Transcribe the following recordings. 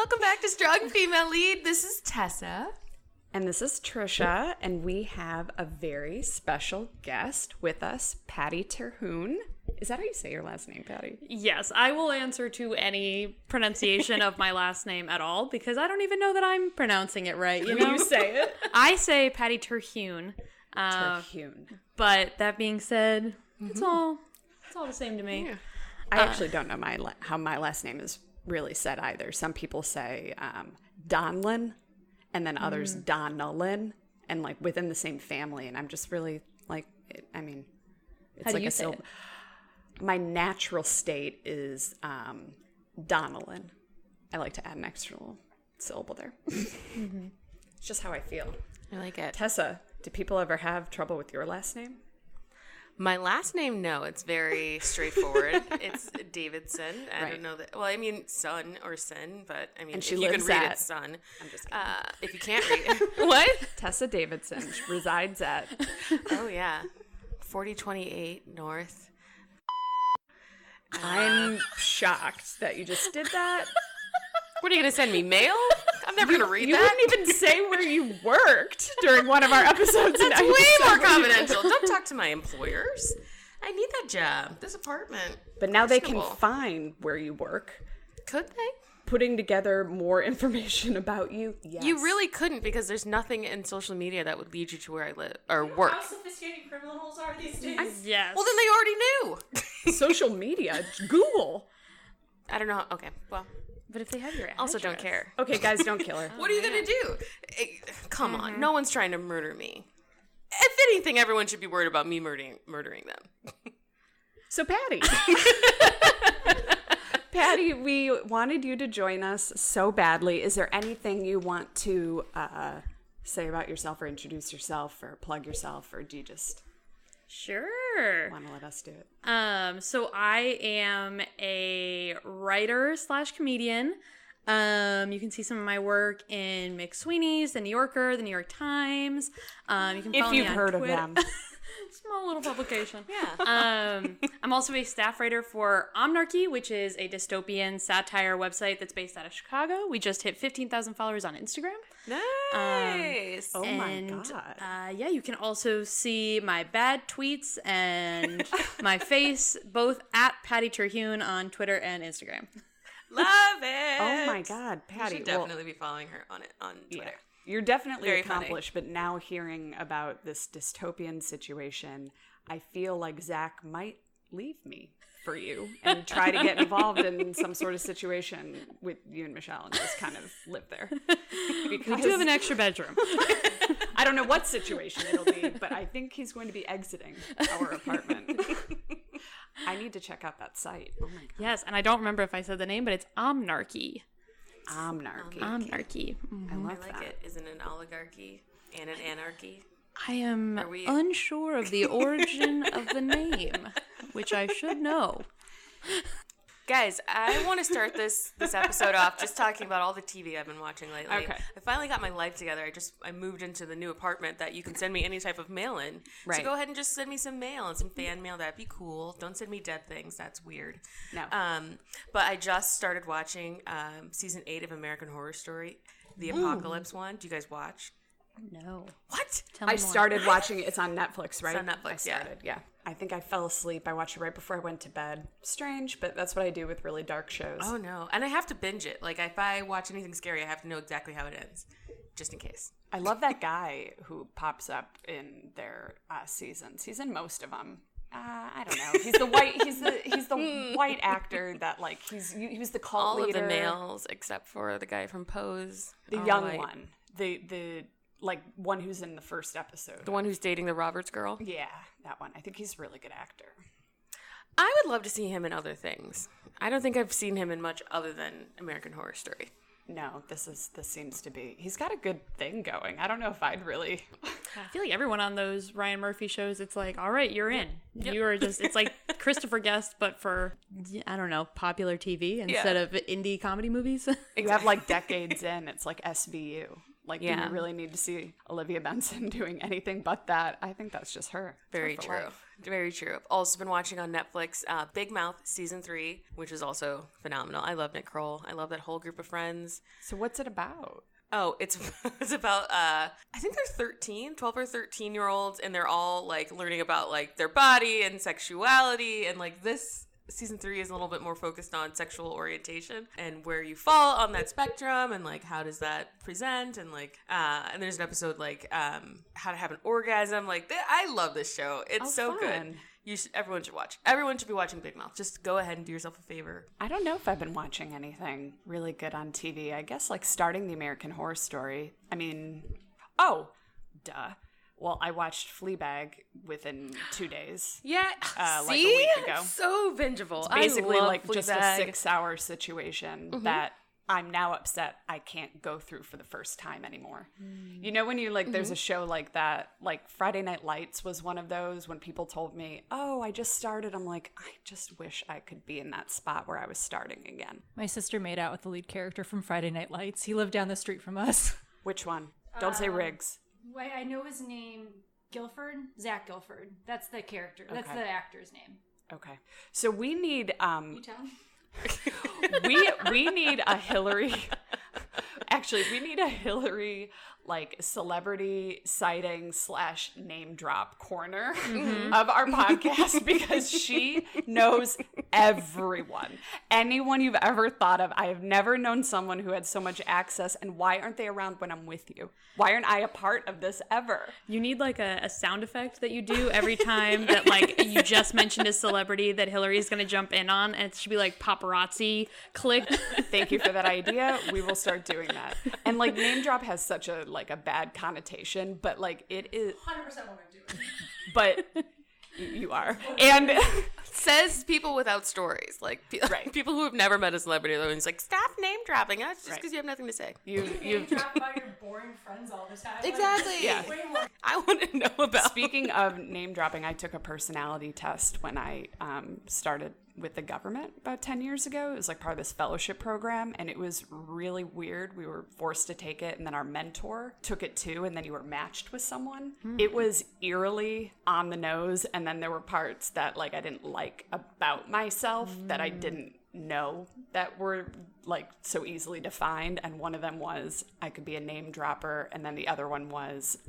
Welcome back to Strong Female Lead. This is Tessa. And this is Tricia, and we have a very special guest with us, Patty Terhune. Is that how you say your last name, Patty? Yes, I will answer to any pronunciation of my last name at all, because I don't even know that I'm pronouncing it right, you know? You say it. I say Patty Terhune. Terhune. But that being said, it's all the same to me. Yeah. I actually don't know how my last name is really said either. Some people say Donlin, and then others Donnellan, and like within the same family. And I'm just really like, it's How like do you say it? My natural state is Donnellan. I like to add an extra little syllable there. It's just how I feel. I like it. Tessa, do people ever have trouble with your last name? My last name, no. It's very straightforward. It's Davidson. I don't know that. Well, I mean, son or sin, but I mean, And she if you can lives read at- it, son. I'm just kidding. If you can't read it. What? Tessa Davidson resides at... Oh, yeah. 4028 North. I'm shocked that you just did that. What are you going to send me? Mail? I'm never going to read You that. wouldn't even say where you worked during one of our episodes. That's way more confidential. Don't talk to my employers. I need that job. This apartment. But now they can Questionable. find where you work. Could they? Putting together more information about you. Yes. You really couldn't, because there's nothing in social media that would lead you to where I live or work. How sophisticated criminals are these days. Yes. Well, then they already knew. Social media. Google. I don't know. Okay, well, But if they have your address. also don't care. Okay, guys, don't kill her. What are you going to do? Come on. No one's trying to murder me. If anything, everyone should be worried about me murdering them. So, Patty. Patty, we wanted you to join us so badly. Is there anything you want to say about yourself or introduce yourself or plug yourself, or do you just Sure. want to let us do it? So I am a writer / comedian. You can see some of my work in McSweeney's, The New Yorker, The New York Times. You can follow If me you've on heard Twitter. of them. Small little publication. Yeah. I'm also a staff writer for Omnarchy, which is a dystopian satire website that's based out of Chicago. We just hit 15,000 followers on Instagram. Nice. Oh And, my God. yeah, you can also see my bad tweets and my face, both at Patty Terhune on Twitter and Instagram. Love it. Oh my God, You Patty. should well, definitely be following her on Twitter. yeah. You're definitely Very funny. accomplished, but now hearing about this dystopian situation, I feel like Zach might leave me for you and try to get involved in some sort of situation with you and Michelle and just kind of live there. We do have an extra bedroom. I don't know what situation it'll be, but I think he's going to be exiting our apartment. I need to check out that site. Oh my God. Yes, and I don't remember if I said the name, but it's Omnarchy. Omnarchy. Omnarchy. I love I like that. it. Isn't an oligarchy and an anarchy? I am Are we- unsure of the origin of the name, which I should know. Guys, I want to start this episode off just talking about all the TV I've been watching lately. Okay. I finally got my life together. I moved into the new apartment that you can send me any type of mail in. Right. So go ahead and just send me some mail and some fan mail. That'd be cool. Don't send me dead things. That's weird. No. But I just started watching season 8 of American Horror Story, the Apocalypse one. Do you guys watch? No. What? Tell me I more. started watching it. It's on Netflix, right? on Netflix, I started, yeah. I think I fell asleep. I watched it right before I went to bed. Strange, but that's what I do with really dark shows. Oh no. And I have to binge it. Like if I watch anything scary, I have to know exactly how it ends, just in case. I love that guy who pops up in their seasons. He's in most of them. I don't know. He's the white. He's the white actor that like he was the cult All leader. of the males except for the guy from Pose. the are young white. one, the like one who's in the first episode. The one who's dating the Roberts girl. Yeah, that one. I think he's a really good actor. I would love to see him in other things. I don't think I've seen him in much other than American Horror Story. No, this seems to be. He's got a good thing going. I don't know if I'd really. I feel like everyone on those Ryan Murphy shows, it's like, all right, you're in. Yep. You are just, it's like Christopher Guest, but for, I don't know, popular TV instead of indie comedy movies. You have like decades in. It's like SVU. Like, do we really need to see Olivia Benson doing anything but that? I think that's just her. Very true. Very true. I've also been watching on Netflix Big Mouth Season 3, which is also phenomenal. I love Nick Kroll. I love that whole group of friends. So what's it about? Oh, it's about, I think they're 12 or 13-year-olds, and they're all, like, learning about, like, their body and sexuality, and, like, this Season 3 is a little bit more focused on sexual orientation and where you fall on that spectrum and, like, how does that present and, like, and there's an episode, like, how to have an orgasm. Like, I love this show. It's so good. Everyone should watch. Everyone should be watching Big Mouth. Just go ahead and do yourself a favor. I don't know if I've been watching anything really good on TV. I guess, like, starting the American Horror Story. I mean, duh. Well, I watched Fleabag within 2 days. Yeah, like a week ago. So bingeable. It's basically like Fleabag. just a 6-hour situation that I'm now upset I can't go through for the first time anymore. You know, when you like, there's a show like that, like Friday Night Lights was one of those when people told me, oh, I just started. I'm like, I just wish I could be in that spot where I was starting again. My sister made out with the lead character from Friday Night Lights. He lived down the street from us. Which one? Don't say Riggs. Wait, I know his name. Guilford? Zach Guilford. That's the character. That's the actor's name. Okay. So we need You tell him? we need a Hilary. Actually, we need a Hilary like celebrity sighting / name drop corner of our podcast because she knows everyone. Anyone you've ever thought of. I have never known someone who had so much access. And why aren't they around when I'm with you? Why aren't I a part of this ever? You need like a sound effect that you do every time that like you just mentioned a celebrity that Hillary's going to jump in on, and it should be like paparazzi click. Thank you for that idea. We will start doing that. And like name drop has such a like a bad connotation, but like it is 100% what I'm doing. But you are. And says people without stories, like right. people who have never met a celebrity. They're always like, stop name dropping us just because you have nothing to say. You talk about your boring friends all the time. Exactly. Yeah. Way more. I want to know about. Speaking of name dropping, I took a personality test when I started with the government about 10 years ago. It was like part of this fellowship program, and it was really weird. We were forced to take it, and then our mentor took it too, and then you were matched with someone. It was eerily on the nose, and then there were parts that like I didn't like about myself that I didn't know that were like so easily defined, and one of them was I could be a name dropper, and then the other one was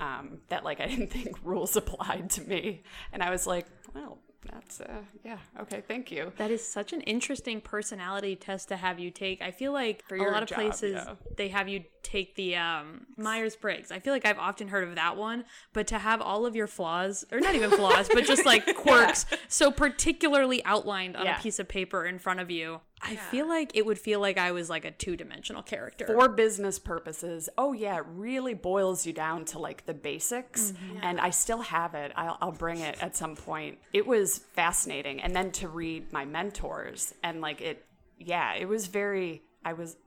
that like I didn't think rules applied to me, and I was like, well, that's yeah, okay, thank you. That is such an interesting personality test to have you take. I feel like for a lot of places they have you take the Myers-Briggs. I feel like I've often heard of that one, but to have all of your flaws, or not even flaws, but just like quirks so particularly outlined on a piece of paper in front of you, I feel like it would feel like I was like a 2-dimensional character. For business purposes, it really boils you down to like the basics, and I still have it. I'll bring it at some point. It was fascinating, and then to read my mentors, and like it was very...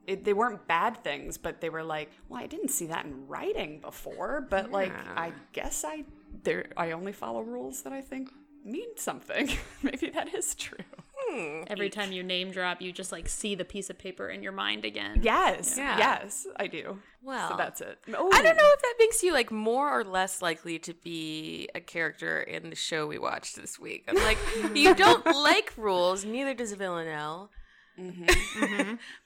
they weren't bad things, but they were like, well, I didn't see that in writing before, but like, I guess I only follow rules that I think mean something. Maybe that is true. Every time you name drop, you just like see the piece of paper in your mind again. Yes, yes, I do. Well, so that's it. I don't know if that makes you like more or less likely to be a character in the show we watched this week. I'm like, you don't like rules, neither does Villanelle.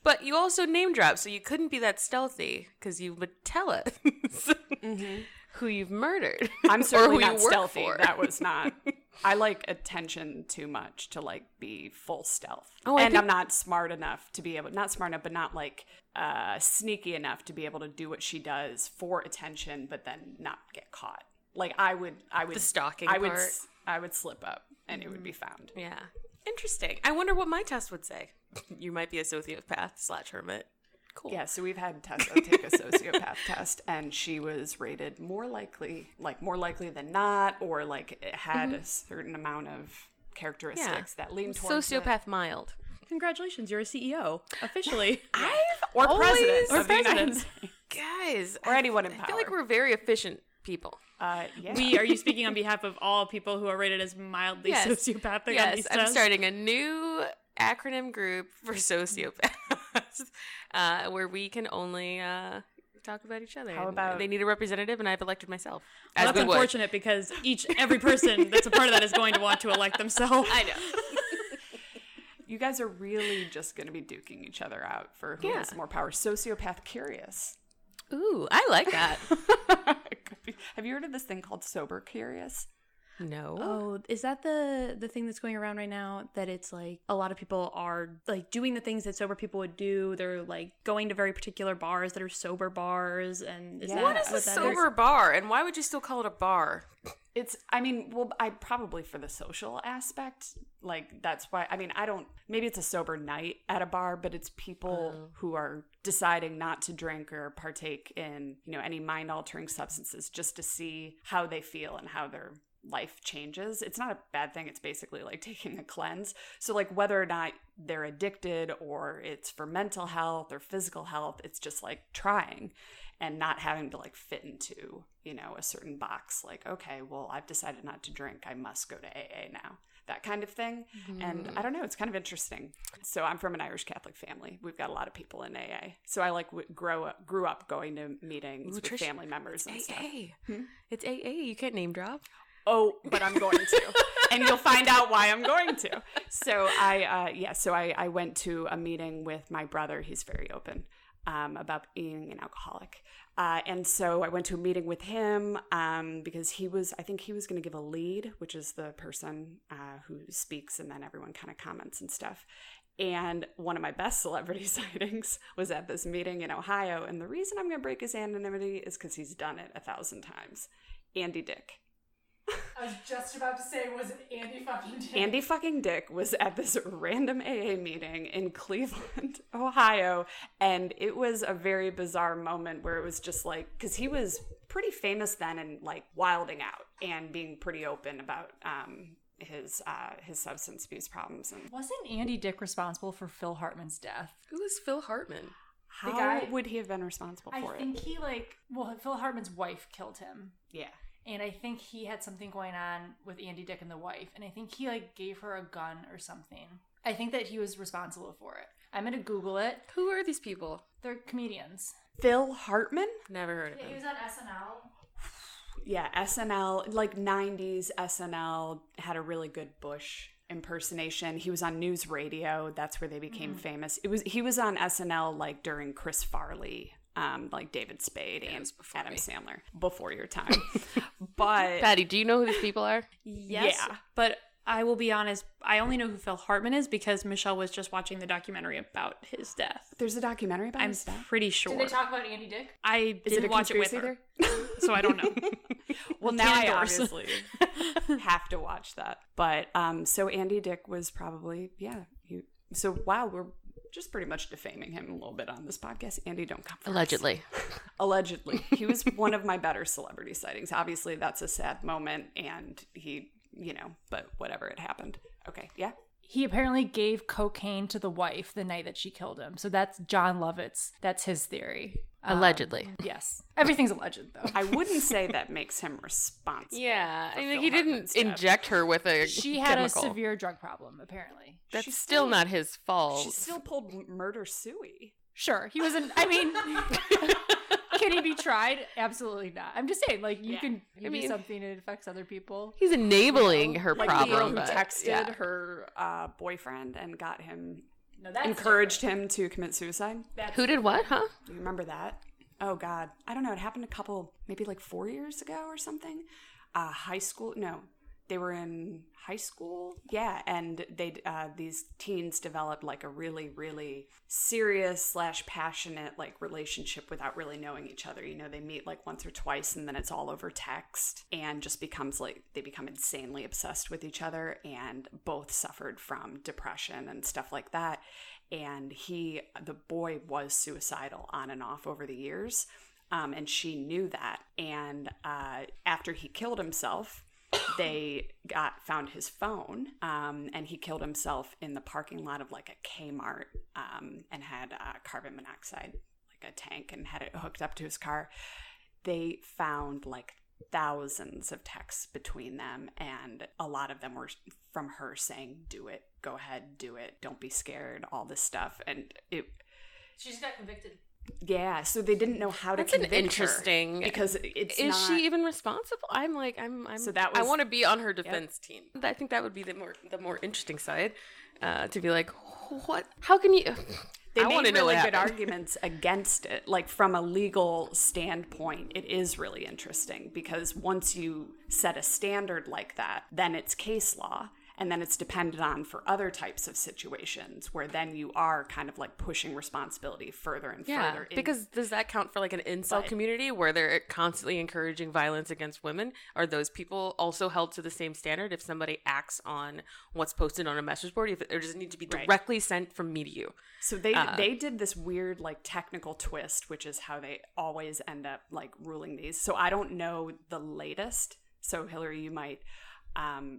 But you also name drop, so you couldn't be that stealthy because you would tell us who you've murdered. I'm certainly or who not you stealthy. For. That was not. I like attention too much to like be full stealth. Oh, and I'm not smart enough to be able, not smart enough, but not like sneaky enough to be able to do what she does for attention, but then not get caught. Like I would the stalking I part. I would slip up and it would be found. Yeah. Interesting. I wonder what my test would say. You might be a sociopath / hermit. Cool. Yeah, so we've had Tessa take a sociopath test, and she was rated more likely than not, or like it had a certain amount of characteristics that lean towards sociopath mild. Congratulations, you're a CEO officially. or president or of the United president. States. Guys, Or anyone in power. I feel like we're very efficient people. Yeah. Are you speaking on behalf of all people who are rated as mildly sociopathic on Yes, these I'm tests? starting a new acronym group for sociopaths where we can only talk about each other. How And about- they need a representative, and I've elected myself. Well, As that's we would. unfortunate because every person that's a part of that is going to want to elect themselves. I know. You guys are really just going to be duking each other out for who has more power. Sociopath curious. Ooh, I like that. Have you heard of this thing called sober curious? No. Oh, is that the thing that's going around right now? That it's like a lot of people are like doing the things that sober people would do. They're like going to very particular bars that are sober bars. And is that What is a that sober bar, and why would you still call it a bar? I probably for the social aspect, like that's why, maybe it's a sober night at a bar, but it's people who are deciding not to drink or partake in, any mind altering substances just to see how they feel and how their life changes. It's not a bad thing. It's basically like taking a cleanse. So like whether or not they're addicted or it's for mental health or physical health, it's just like trying and not having to like fit into, a certain box. Like, okay, well, I've decided not to drink. I must go to AA now. That kind of thing. And I don't know, it's kind of interesting. So I'm from an Irish Catholic family. We've got a lot of people in AA. So I like grew up going to meetings with Trish, family members and stuff. It's AA. You can't name drop. Oh, but I'm going to. And you'll find out why I'm going to. So I went to a meeting with my brother. He's very open about being an alcoholic. And so I went to a meeting with him because I think he was going to give a lead, which is the person who speaks and then everyone kind of comments and stuff. And one of my best celebrity sightings was at this meeting in Ohio. And the reason I'm going to break his anonymity is because he's done it 1,000 times. Andy Dick. I was just about to say, was it Andy fucking Dick? Andy fucking Dick was at this random AA meeting in Cleveland, Ohio, and it was a very bizarre moment where it was just like, because he was pretty famous then and like wilding out and being pretty open about his substance abuse problems. And Wasn't Andy Dick responsible for Phil Hartman's death? Who is Phil Hartman? how guy- would he have been responsible for I it? think Phil Hartman's wife killed him. Yeah. And I think he had something going on with Andy Dick and the wife. And I think he like gave her a gun or something. I think that he was responsible for it. I'm going to Google it. Who are these people? They're comedians. Phil Hartman? Never heard of Yeah, he him. was on SNL. Yeah, SNL, like 90s SNL had a really good Bush impersonation. He was on news radio. That's where they became famous. He was on SNL like during Chris Farley, like David Spade and Adam Sandler, before your time. But Patty, do you know who these people are? Yes, Yeah. but I will be honest, I only know who Phil Hartman is because Michelle was just watching the documentary about his death. there's a documentary about I'm his death. pretty sure. Did they talk about Andy Dick? I Is it a didn't watch it with conspiracy her, so I don't know. Well, now I Can't endorse. obviously have to watch that. But so Andy Dick was probably, so wow, we're just pretty much defaming him a little bit on this podcast. Andy, don't come for us. Allegedly. Allegedly. He was one of my better celebrity sightings. Obviously, that's a sad moment, and he, but whatever, it happened. Okay, yeah. He apparently gave cocaine to the wife the night that she killed him. So that's John Lovitz. That's his theory. Allegedly. Yes. Everything's alleged, though. I wouldn't say that makes him responsible. Yeah. I mean, Phil he Hartman's didn't death. inject her with a She had chemical. a severe drug problem, apparently. That's She's still not his fault. She still pulled murder suey. Sure. He wasn't, I mean, can he be tried? Absolutely not. I'm just saying, like, you can do mean- something and it affects other people. He's enabling her Like the girl problem. who but, texted yeah. her boyfriend and got him, No, that's encouraged him to commit suicide. Who did what, huh? Do you remember that? Oh, God. I don't know. It happened maybe like 4 years ago or something. High school. No, they were in high school. Yeah. And these teens developed like a really, really serious / passionate like relationship without really knowing each other. They meet like once or twice and then it's all over text and just becomes like they become insanely obsessed with each other, and both suffered from depression and stuff like that. And the boy was suicidal on and off over the years. And she knew that. And after he killed himself, they found his phone, and he killed himself in the parking lot of like a Kmart, and had carbon monoxide, like a tank, and had it hooked up to his car. They found like thousands of texts between them, and a lot of them were from her saying, do it, go ahead, do it, don't be scared, all this stuff. And She just got convicted. Yeah, so they didn't know how to That's an convict interesting her because it's is not... she even responsible? I'm So that I was- want to be on her defense team. I think that would be the more interesting side, to be like, what? How can you? They I want made to know really what good happened. arguments against it. Like, from a legal standpoint, it is really interesting because once you set a standard like that, then it's case law. And then it's dependent on for other types of situations where then you are kind of like pushing responsibility further and further. Because does that count for like an incel community where they're constantly encouraging violence against women? Are those people also held to the same standard if somebody acts on what's posted on a message board? If it just need to be directly sent from me to you? So they did this weird like technical twist, which is how they always end up like ruling these. So I don't know the latest. So Hilary, you might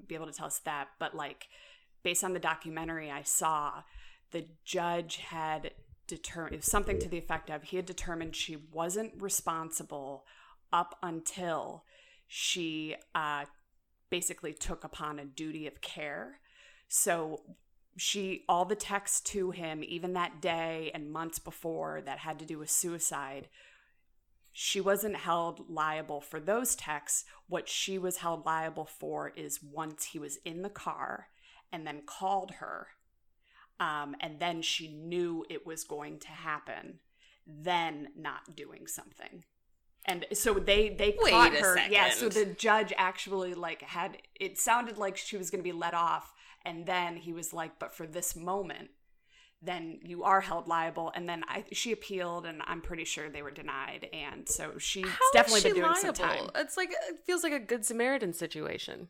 be able to tell us that, but like based on the documentary I saw, the judge had determined something to the effect of he had determined she wasn't responsible up until she basically took upon a duty of care. So all the texts to him, even that day and months before that had to do with suicide, she wasn't held liable for those texts. What she was held liable for is once he was in the car and then called her, and then she knew it was going to happen, then not doing something. And so they caught her. Second. Yeah, so the judge actually like had, it sounded like she was going to be let off, and then he was like, but for this moment, then you are held liable. And then she appealed, and I'm pretty sure they were denied. And so she's definitely been doing some time. It's like, it feels like a Good Samaritan situation.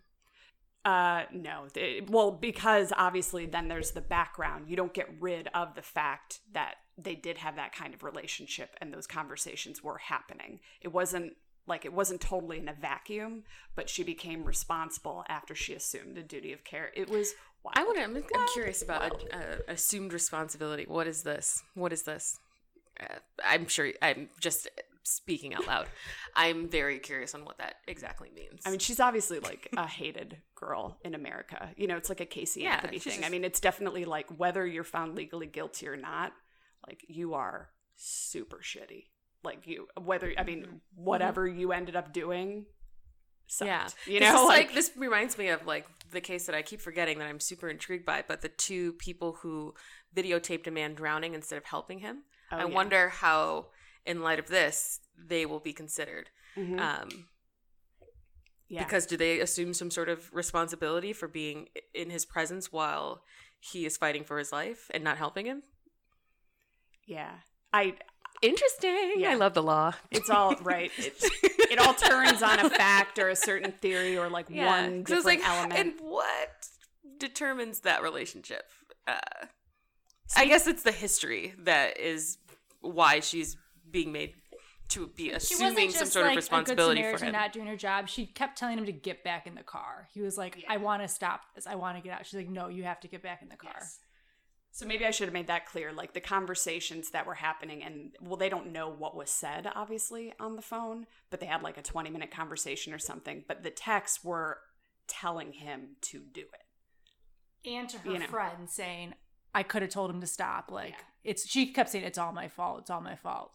No. Well, because obviously then there's the background. You don't get rid of the fact that they did have that kind of relationship and those conversations were happening. It wasn't totally in a vacuum, but she became responsible after she assumed a duty of care. It was wild. I'm curious about assumed responsibility. What is this? I'm sure I'm just speaking out loud. I'm very curious on what that exactly means. I mean, she's obviously like a hated girl in America. You know, it's like a Casey Anthony thing. I mean, it's definitely like whether you're found legally guilty or not, like you are super shitty. Like whatever you ended up doing sucked. Yeah. You know, like this reminds me of like the case that I keep forgetting that I'm super intrigued by, but the two people who videotaped a man drowning instead of helping him. I wonder how, in light of this, they will be considered. Mm-hmm. Because do they assume some sort of responsibility for being in his presence while he is fighting for his life and not helping him? Yeah. Interesting. Yeah. I love the law. It's all right. It all turns on a fact or a certain theory or like one different element. And what determines that relationship? I guess it's the history that is why she's being made to be assuming some sort of responsibility for him. For him. Not doing her job. She kept telling him to get back in the car. He was like, I want to stop this. I want to get out. She's like, no, you have to get back in the car. Yes. So maybe I should have made that clear, like the conversations that were happening, and well, they don't know what was said, obviously, on the phone, but they had like a 20-minute conversation or something, but the texts were telling him to do it. And to her friend saying, I could have told him to stop. Like, she kept saying, it's all my fault. It's all my fault.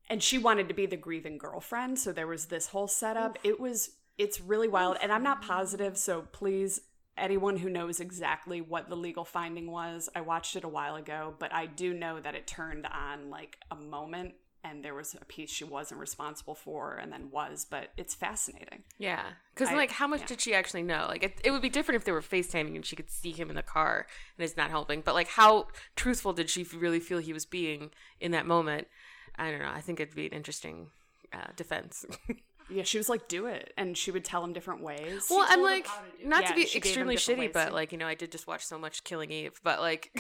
And she wanted to be the grieving girlfriend, so there was this whole setup. It's really wild, and I'm not positive, so please, anyone who knows exactly what the legal finding was, I watched it a while ago, but I do know that it turned on like a moment and there was a piece she wasn't responsible for and then was, but it's fascinating. Yeah. Because like how much did she actually know? Like it would be different if they were FaceTiming and she could see him in the car and it's not helping, but like how truthful did she really feel he was being in that moment? I don't know. I think it'd be an interesting defense. Yeah, she was like, do it. And she would tell him different ways. Well, I'm like, not to be she extremely gave him different shitty, ways but to- like, I did just watch so much Killing Eve, but like,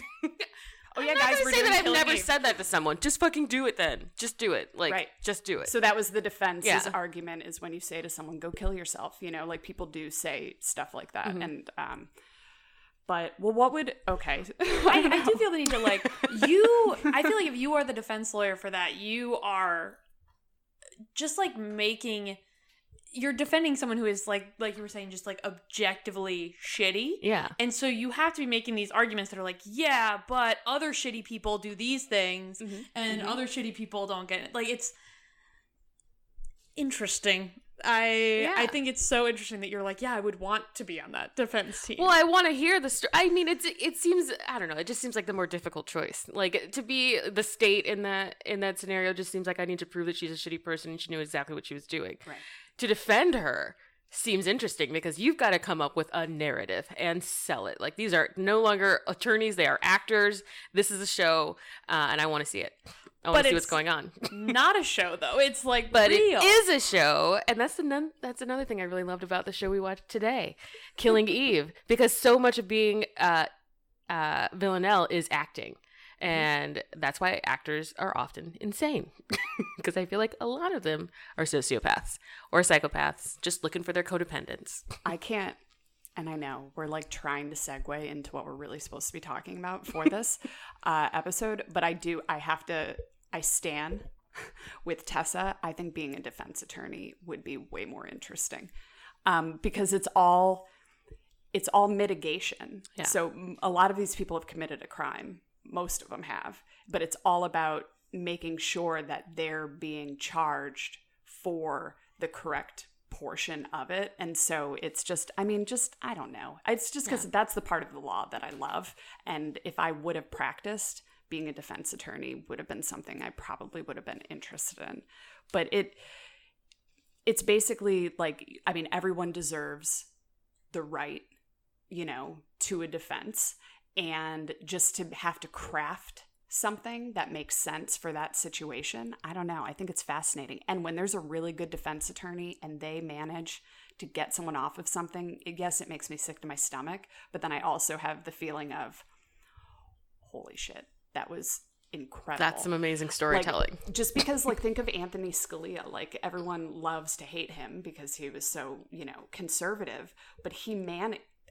Oh yeah, I'm not guys, gonna we're say doing that I've Killing never Eve. said that to someone. Just fucking do it then. Just do it. Like, Right. just do it. So that was the defense's Yeah. argument is when you say to someone, go kill yourself, like people do say stuff like that. Mm-hmm. And, but, well, what would, okay. I do feel the need to I feel like if you are the defense lawyer for that, you are just like you're defending someone who is like you were saying, just like objectively shitty. Yeah. And so you have to be making these arguments that are like, yeah, but other shitty people do these things and other shitty people don't get it. Like, it's interesting. I think it's so interesting that you're like, yeah, I would want to be on that defense team. Well, I want to hear the story. I mean, it seems, I don't know, it just seems like the more difficult choice. Like, to be the state in that scenario just seems like I need to prove that she's a shitty person and she knew exactly what she was doing. Right. To defend her seems interesting because you've got to come up with a narrative and sell it. Like, these are no longer attorneys, they are actors. This is a show, and I want to see it. I want to see what's going on. Not a show, though. It's like but real. It is a show, and that's another thing I really loved about the show we watched today, Killing Eve, because so much of being Villanelle is acting, and that's why actors are often insane, because I feel like a lot of them are sociopaths or psychopaths just looking for their codependence. I can't, and I know we're like trying to segue into what we're really supposed to be talking about for this episode, but I stand with Tessa. I think being a defense attorney would be way more interesting because it's all mitigation. Yeah. So a lot of these people have committed a crime. Most of them have, but it's all about making sure that they're being charged for the correct portion of it. And so it's just, I don't know. It's just because that's the part of the law that I love. And if I would have practiced, being a defense attorney would have been something I probably would have been interested in. But it's basically like, everyone deserves the right, to a defense. And just to have to craft something that makes sense for that situation, I don't know. I think it's fascinating. And when there's a really good defense attorney and they manage to get someone off of something, yes, it makes me sick to my stomach. But then I also have the feeling of, holy shit, that was incredible. That's some amazing storytelling. Like, just because, think of Anthony Scalia. Like, everyone loves to hate him because he was so, conservative. But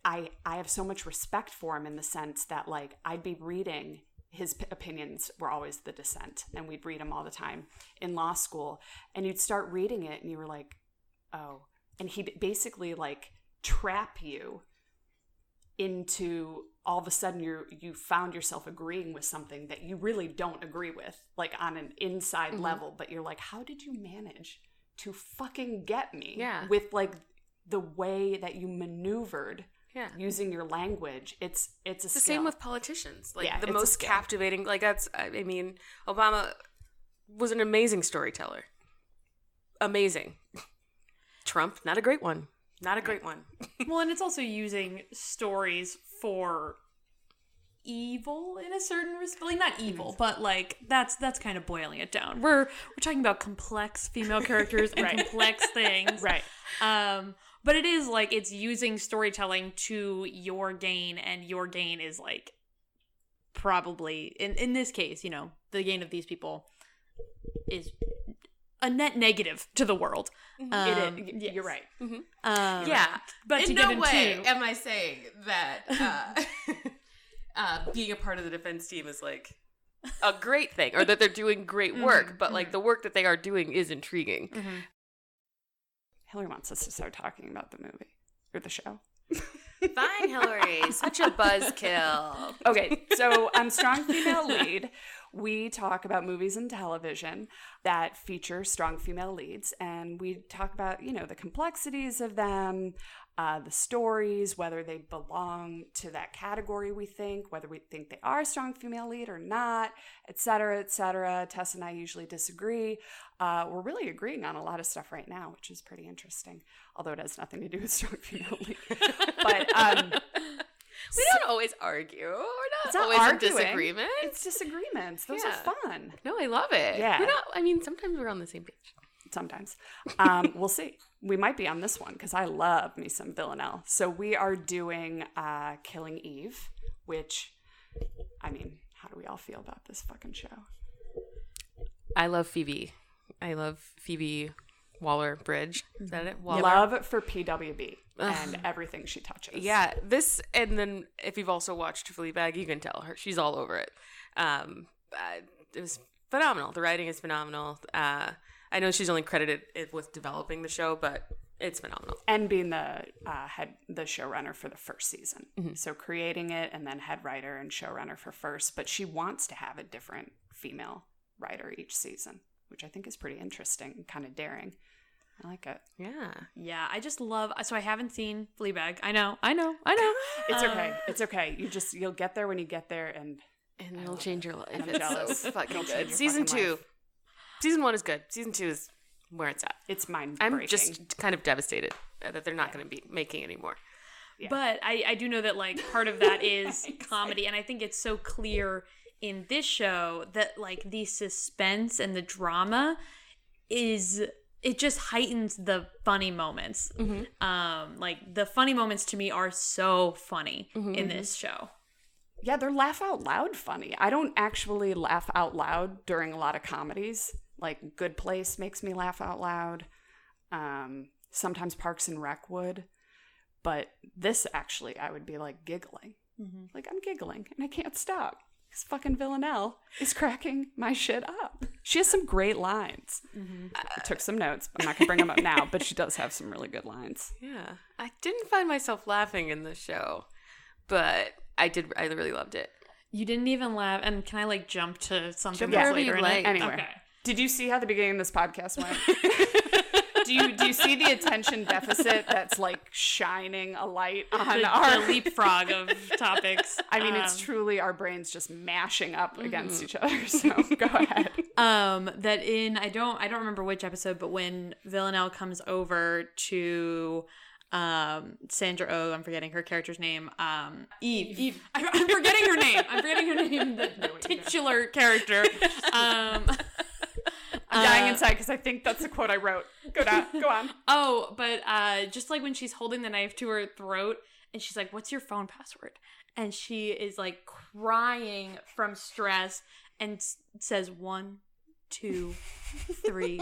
I have so much respect for him in the sense that, I'd be reading, his opinions were always the dissent, and we'd read them all the time in law school, and you'd start reading it, and you were like, oh. And he'd basically, trap you into, all of a sudden, you found yourself agreeing with something that you really don't agree with, on an inside level, but you're like, how did you manage to fucking get me with, the way that you maneuvered using your language? It's a skill. The same with politicians. The most captivating, Obama was an amazing storyteller. Amazing. Trump, not a great one. Not a great one. Well, and it's also using stories for evil in a certain respect. Not evil, but that's kind of boiling it down. We're talking about complex female characters and complex things. Right. But it is it's using storytelling to your gain, and your gain is probably in this case, the gain of these people is a net negative to the world. It is. Yes. You're right. Mm-hmm. But in to no get way into, am I saying that being a part of the defense team is a great thing, or that they're doing great work, but the work that they are doing is intriguing. Mm-hmm. Hillary wants us to start talking about the movie or the show. Fine, Hillary. Such a buzzkill. Okay, so on Strong Female Lead, we talk about movies and television that feature strong female leads, and we talk about, the complexities of them, the stories, whether they belong to that category whether we think they are a strong female lead or not, et cetera, et cetera. Tess and I usually disagree. We're really agreeing on a lot of stuff right now, which is pretty interesting, although it has nothing to do with strong female lead. But we don't always argue. We're not always in disagreement. It's disagreements. Those are fun. No, I love it. Yeah. Sometimes we're on the same page. Sometimes. We'll see. We might be on this one because I love me some Villanelle. So we are doing Killing Eve, which, how do we all feel about this fucking show? I love Phoebe. I love Phoebe Waller-Bridge. Is that it? Waller? Love for PWB and everything she touches. Yeah, this, and then if you've also watched Fleabag, you can tell her. She's all over it. It was phenomenal. The writing is phenomenal. I know she's only credited with developing the show, but it's phenomenal. And being the showrunner for the first season. So creating it and then head writer and showrunner for first. But she wants to have a different female writer each season, which I think is pretty interesting and kind of daring. I like it. Yeah. Yeah, I just love. So I haven't seen Fleabag. I know. It's okay. It's okay. You'll get there when you get there, and it'll change your life. I'm It's jealous. so fucking It'll good. change your Season fucking 2. life. Season 1 is good. Season 2 is where it's at. It's mind-breaking. I'm just kind of devastated that they're not going to be making anymore. Yeah. But I do know that like part of that is comedy, and I think it's so clear in this show that like the suspense and the drama it just heightens the funny moments. Like the funny moments to me are so funny in this show. Yeah, they're laugh out loud funny. I don't actually laugh out loud during a lot of comedies. Like Good Place makes me laugh out loud. Sometimes Parks and Rec would. But this actually, I would be like giggling. Like I'm giggling and I can't stop. Because fucking Villanelle is cracking my shit up. She has some great lines. I took some notes. I'm not going to bring them up now, but she does have some really good lines. Yeah. I didn't find myself laughing in this show, but I did. I really loved it. You didn't even laugh. And can I like jump to something Jump that's wherever later you'd in like. it? Anyway. Okay. Did you see how the beginning of this podcast went? Do you see the attention deficit that's like shining a light on our The leapfrog of topics. I mean, it's truly our brains just mashing up against each other. So go ahead. That in I don't remember which episode, but when Villanelle comes over to Sandra Oh, I'm forgetting her character's name. Eve. I'm forgetting her name. The titular character. I'm dying inside because I think that's the quote I wrote. Go on. Oh, but just like when she's holding the knife to her throat and she's like, "What's your phone password?" And she is like crying from stress and says 1, 2, 3,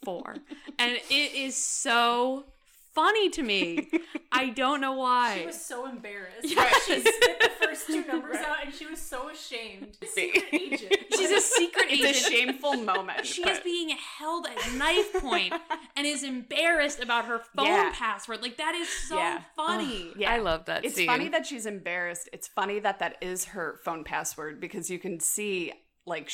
4. And it is so funny to me. I don't know why. She was so embarrassed. Yes. She spit the first 2 numbers out and she was so ashamed. Secret agent. She's a secret agent. It's a shameful moment. She is being held at knife point and is embarrassed about her phone password. Like, that is so funny. Yeah. I love that It's scene. funny that she's embarrassed. It's funny that is her phone password because you can see like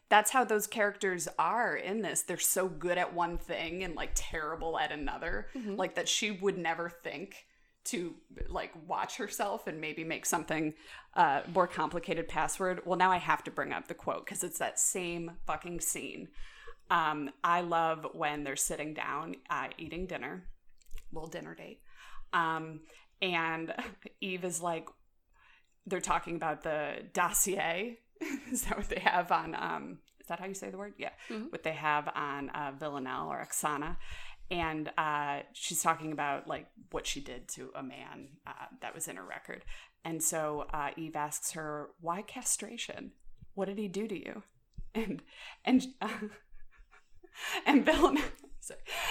that's how those characters are in this. They're so good at one thing and like terrible at another. Like that she would never think to like watch herself and maybe make something more complicated password. Well, now I have to bring up the quote because it's that same fucking scene. I love when they're sitting down eating dinner, little dinner date. And Eve is like, they're talking about the dossier. Is that what they have on, is that how you say the word? Yeah. What they have on Villanelle or Oksana. And she's talking about like what she did to a man that was in her record. And so Eve asks her, why castration? What did he do to you? And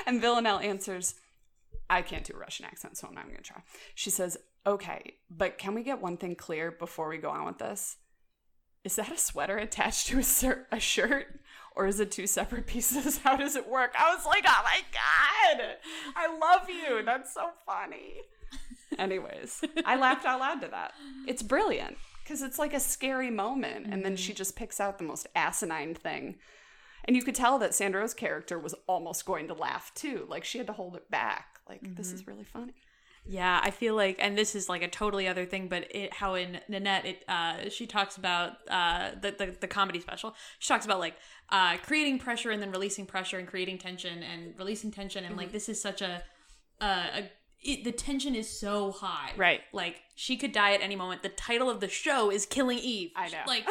Villanelle answers, I can't do a Russian accent, so I'm not going to try. She says, okay, but can we get one thing clear before we go on with this? Is that a sweater attached to a shirt? Or is it 2 separate pieces? How does it work? I was like, oh my God, I love you. That's so funny. Anyways, I laughed out loud to that. It's brilliant because it's like a scary moment. And then she just picks out the most asinine thing. And you could tell that Sandra Oh's character was almost going to laugh too. Like she had to hold it back. Like, this is really funny. Yeah, I feel like, and this is like a totally other thing, but how in Nanette, she talks about the comedy special. She talks about like creating pressure and then releasing pressure and creating tension and releasing tension. And like, this is such the tension is so high. Right. Like, she could die at any moment. The title of the show is Killing Eve. I know. Like,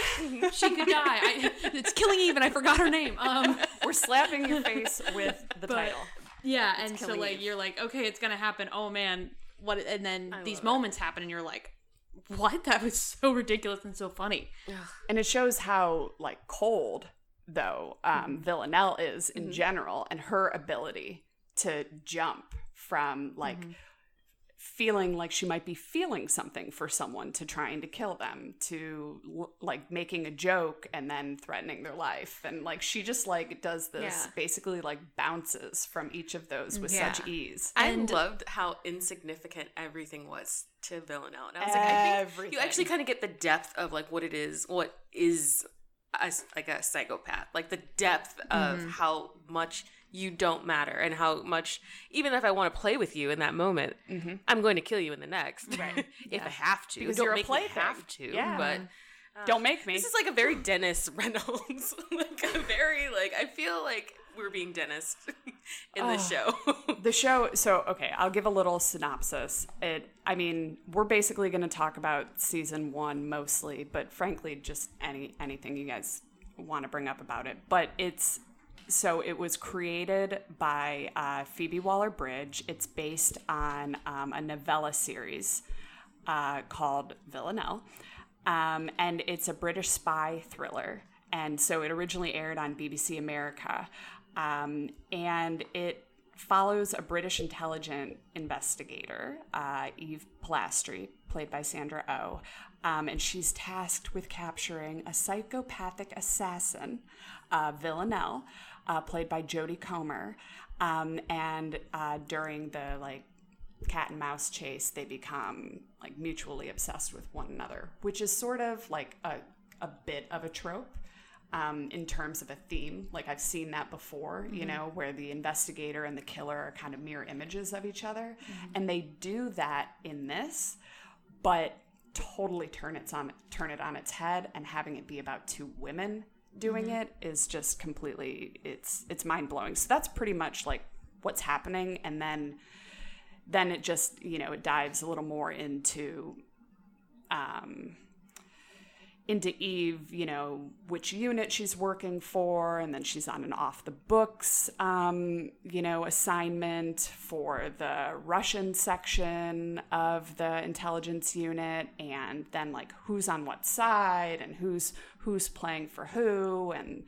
she could die. It's Killing Eve and I forgot her name. We're slapping your face with the title. Yeah, and so Killing like Eve. you're like, okay, it's gonna happen. Oh man, what? And then these moments happen, and you're like, what? That was so ridiculous and so funny. And it shows how like cold though Villanelle is in general, and her ability to jump from like feeling like she might be feeling something for someone, to trying to kill them, to like making a joke and then threatening their life. And like she just like does this basically like bounces from each of those with such ease. I loved how insignificant everything was to Villanelle. And I was like, I think you actually kind of get the depth of like what is like a psychopath, like the depth of how much you don't matter and how much, even if I want to play with you in that moment, I'm going to kill you in the next. Right. If I have to. Because don't you're make a play me have to. Yeah. But don't make me. This is like a very Dennis Reynolds. Like a very like, I feel like we're being Dennis in this show. The show, so okay, I'll give a little synopsis. We're basically going to talk about season 1 mostly, but frankly, just anything you guys want to bring up about it. But it was created by Phoebe Waller-Bridge. It's based on a novella series called Villanelle, and it's a British spy thriller. And so it originally aired on BBC America, and it follows a British intelligence investigator, Eve Plastry, played by Sandra Oh, and she's tasked with capturing a psychopathic assassin, Villanelle, played by Jodie Comer, and during the like cat and mouse chase, they become like mutually obsessed with one another, which is sort of like a bit of a trope. In terms of a theme, like I've seen that before, you know, where the investigator and the killer are kind of mirror images of each other, and they do that in this, but totally turn it on its head, and having it be about 2 women doing it is just completely, it's mind-blowing. So that's pretty much like what's happening, and then it just, you know, it dives a little more into Eve, you know, which unit she's working for, and then she's on an off the books, you know, assignment for the Russian section of the intelligence unit, and then like who's on what side and who's playing for who, and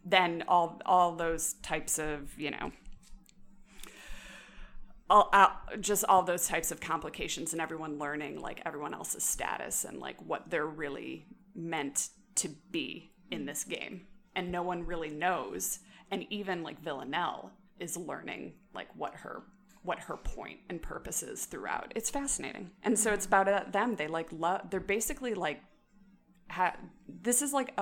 then all those types of, you know, all those types of complications, and everyone learning like everyone else's status and like what they're really meant to be in this game, and no one really knows. And even like Villanelle is learning like what her point and purpose is throughout. It's fascinating. And so it's about them. They like love. They're basically like this is like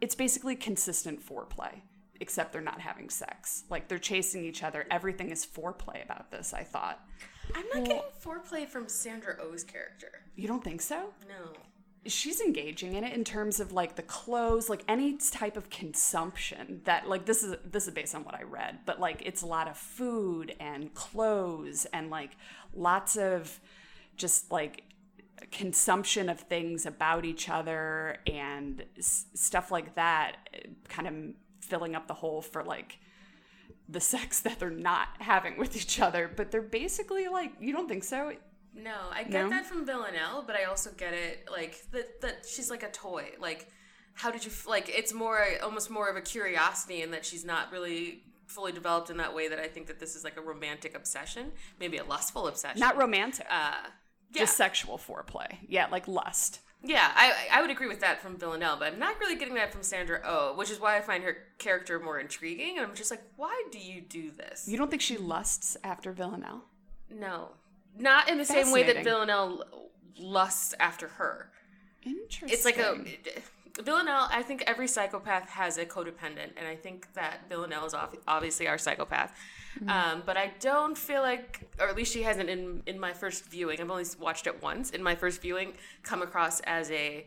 it's basically consistent foreplay, except they're not having sex. Like they're chasing each other. Everything is foreplay about this, I thought. I'm not getting foreplay from Sandra Oh's character. You don't think so? No. She's engaging in it in terms of like the clothes, like any type of consumption that like this is based on what I read, but like it's a lot of food and clothes and like lots of just like consumption of things about each other and stuff like that, kind of filling up the hole for like the sex that they're not having with each other. But they're basically like, you don't think so? No, I get that from Villanelle, but I also get it like that she's like a toy. Like, how did you like? It's almost more of a curiosity, in that she's not really fully developed in that way. That I think that this is like a romantic obsession, maybe a lustful obsession. Not romantic, just sexual foreplay. Yeah, like lust. Yeah, I would agree with that from Villanelle, but I'm not really getting that from Sandra Oh, which is why I find her character more intriguing. And I'm just like, why do you do this? You don't think she lusts after Villanelle? No. Not in the same way that Villanelle lusts after her. Interesting. It's like Villanelle, I think every psychopath has a codependent, and I think that Villanelle is obviously our psychopath. Mm-hmm. But I don't feel like, or at least she hasn't in my first viewing, I've only watched it once, in my first viewing, come across as a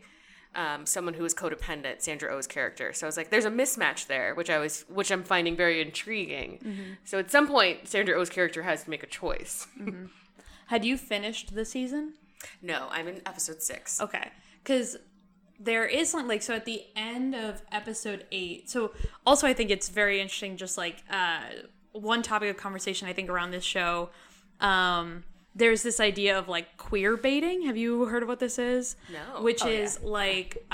someone who is codependent, Sandra Oh's character. So I was like, there's a mismatch there, which I'm finding very intriguing. Mm-hmm. So at some point, Sandra Oh's character has to make a choice. Mm-hmm. Had you finished the season? No, I'm in episode 6. Okay. Because there is something, like, so at the end of episode 8, so also I think it's very interesting, just like one topic of conversation I think around this show, there's this idea of like queer baiting. Have you heard of what this is? No. Which is like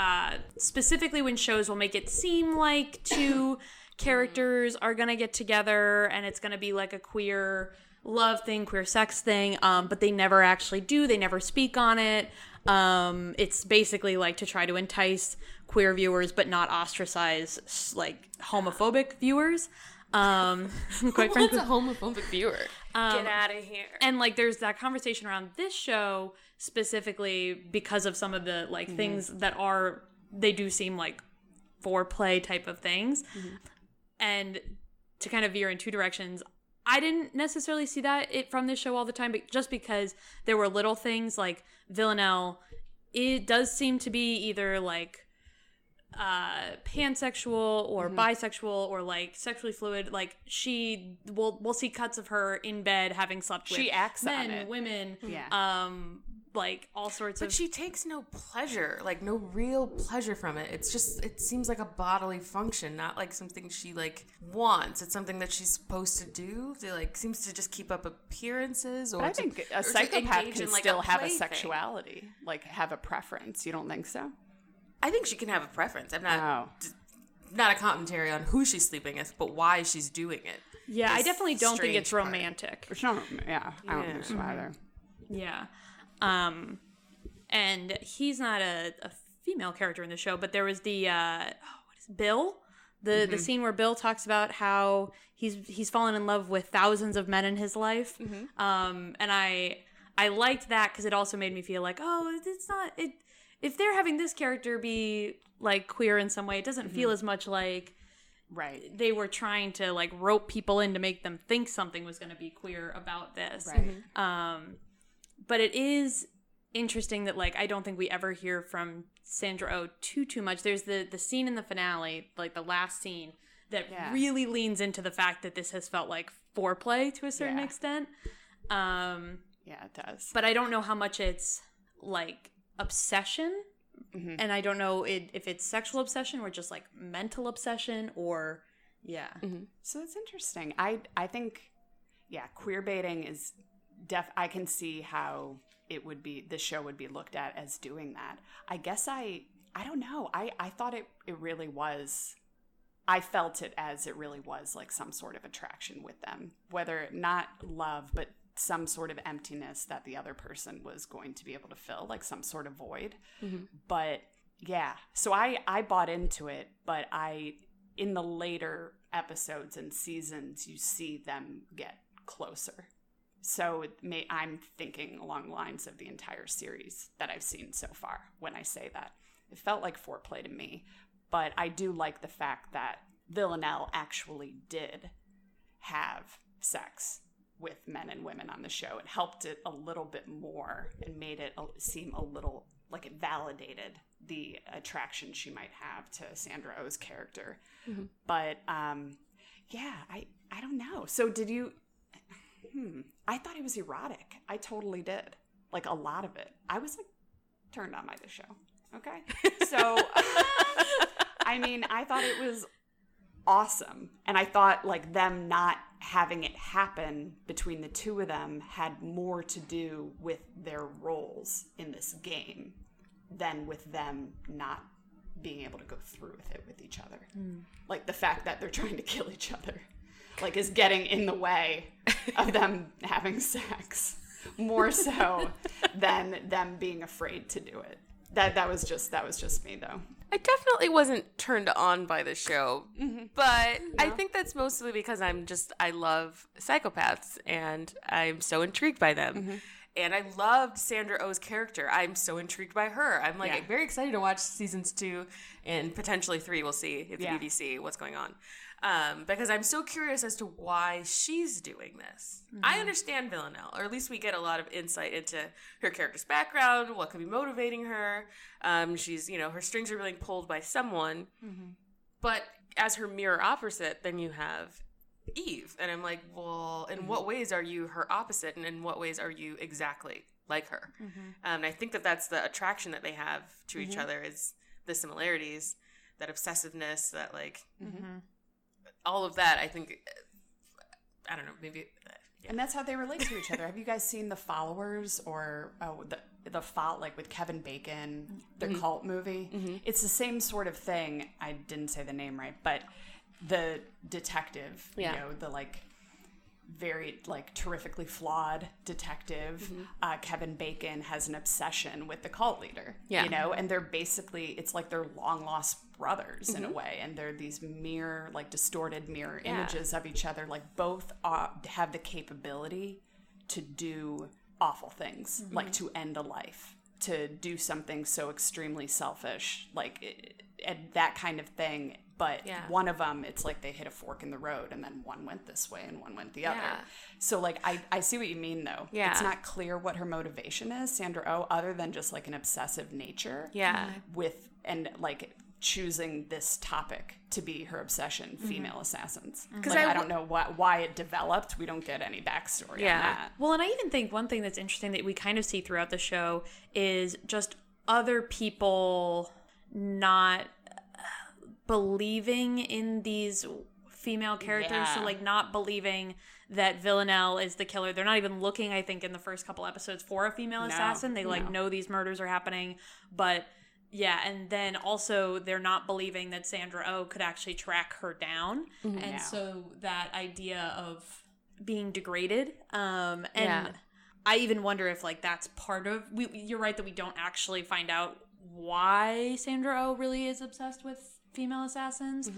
specifically when shows will make it seem like two characters are gonna get together and it's gonna be like a queer love thing, queer sex thing, but they never actually do. They never speak on it. It's basically like to try to entice queer viewers but not ostracize like homophobic viewers. Quite frankly, What's a homophobic viewer? Get out of here. And like there's that conversation around this show specifically because of some of the like things that they do seem like foreplay type of things. And to kind of veer in two directions, I didn't necessarily see that from this show all the time, but just because there were little things like Villanelle, it does seem to be either like pansexual or bisexual or like sexually fluid. Like we'll see cuts of her in bed having slept with men, women, like all sorts of. But she takes no pleasure, like no real pleasure from it. It seems like a bodily function, not like something she like wants. It's something that she's supposed to do. They like seems to just keep up appearances. Or I think a psychopath can still have a sexuality, like have a preference. You don't think so? I think she can have a preference. I'm not a commentary on who she's sleeping with, but why she's doing it. Yeah, I definitely don't think it's romantic. It's not, I don't think so either. Yeah. And he's not a female character in the show, but there was the Bill? The scene where Bill talks about how he's fallen in love with thousands of men in his life. And I liked that because it also made me feel like, it's not it. If they're having this character be like queer in some way, it doesn't feel as much like they were trying to like rope people in to make them think something was going to be queer about this. But it is interesting that like I don't think we ever hear from Sandra Oh too much. There's the scene in the finale, like the last scene, that really leans into the fact that this has felt like foreplay to a certain extent. Yeah, it does. But I don't know how much it's like obsession, and I don't know if it's sexual obsession or just like mental obsession or So it's interesting. I think queer baiting is I can see how the show would be looked at as doing that. I guess I don't know. I thought it really was. I felt it as it really was like some sort of attraction with them, whether not love, but some sort of emptiness that the other person was going to be able to fill, like some sort of void. But so I bought into it, but in the later episodes and seasons, you see them get closer. So I'm thinking along the lines of the entire series that I've seen so far when I say that. It felt like foreplay to me, but I do like the fact that Villanelle actually did have sex with men and women on the show. It helped it a little bit more and made it seem a little like it validated the attraction she might have to Sandra Oh's character. But I don't know. So did you I thought it was erotic. I totally did. Like a lot of it. I was like turned on by the show. Okay. So I mean, I thought it was awesome. And I thought like them not having it happen between the two of them had more to do with their roles in this game than with them not being able to go through with it with each other. Like the fact that they're trying to kill each other like is getting in the way of them having sex more so than them being afraid to do it. That was just me though. I definitely wasn't turned on by the show, but I think that's mostly because I love psychopaths and I'm so intrigued by them. And I loved Sandra Oh's character. I'm so intrigued by her. I'm like very excited to watch seasons 2 and potentially 3. We'll see at the BBC what's going on. Because I'm so curious as to why she's doing this. I understand Villanelle, or at least we get a lot of insight into her character's background, what could be motivating her. She's, her strings are being pulled by someone. But as her mirror opposite, then you have Eve. And I'm like, well, in what ways are you her opposite, and in what ways are you exactly like her? And I think that's the attraction that they have to each other, is the similarities, that obsessiveness, that like... all of that, I think, I don't know, maybe. And that's how they relate to each other. Have you guys seen The Followers or like with Kevin Bacon, the cult movie? It's the same sort of thing. I didn't say the name right, but the detective, Yeah. you know, the like very like terrifically flawed detective, Kevin Bacon, has an obsession with the cult leader, you know, and they're basically, it's like they're long lost brothers in a way, and they're these mirror, like distorted mirror images of each other. Like both have the capability to do awful things, like to end a life, to do something so extremely selfish, like and that kind of thing. But one of them, it's like they hit a fork in the road, and then one went this way and one went the other. So, like, I see what you mean, though. Yeah. It's not clear what her motivation is, Sandra Oh, other than just, like, an obsessive nature. Yeah. With, and, like, choosing this topic to be her obsession, female assassins. Because I don't know why it developed. We don't get any backstory on that. Well, and I even think one thing that's interesting that we kind of see throughout the show is just other people not believing in these female characters, so like not believing that Villanelle is the killer. They're not even looking, I think, in the first couple episodes for a female assassin. They like know these murders are happening, but and then also they're not believing that Sandra Oh could actually track her down, and so that idea of being degraded, and I even wonder if like that's part of. You're right that we don't actually find out why Sandra Oh really is obsessed with female assassins,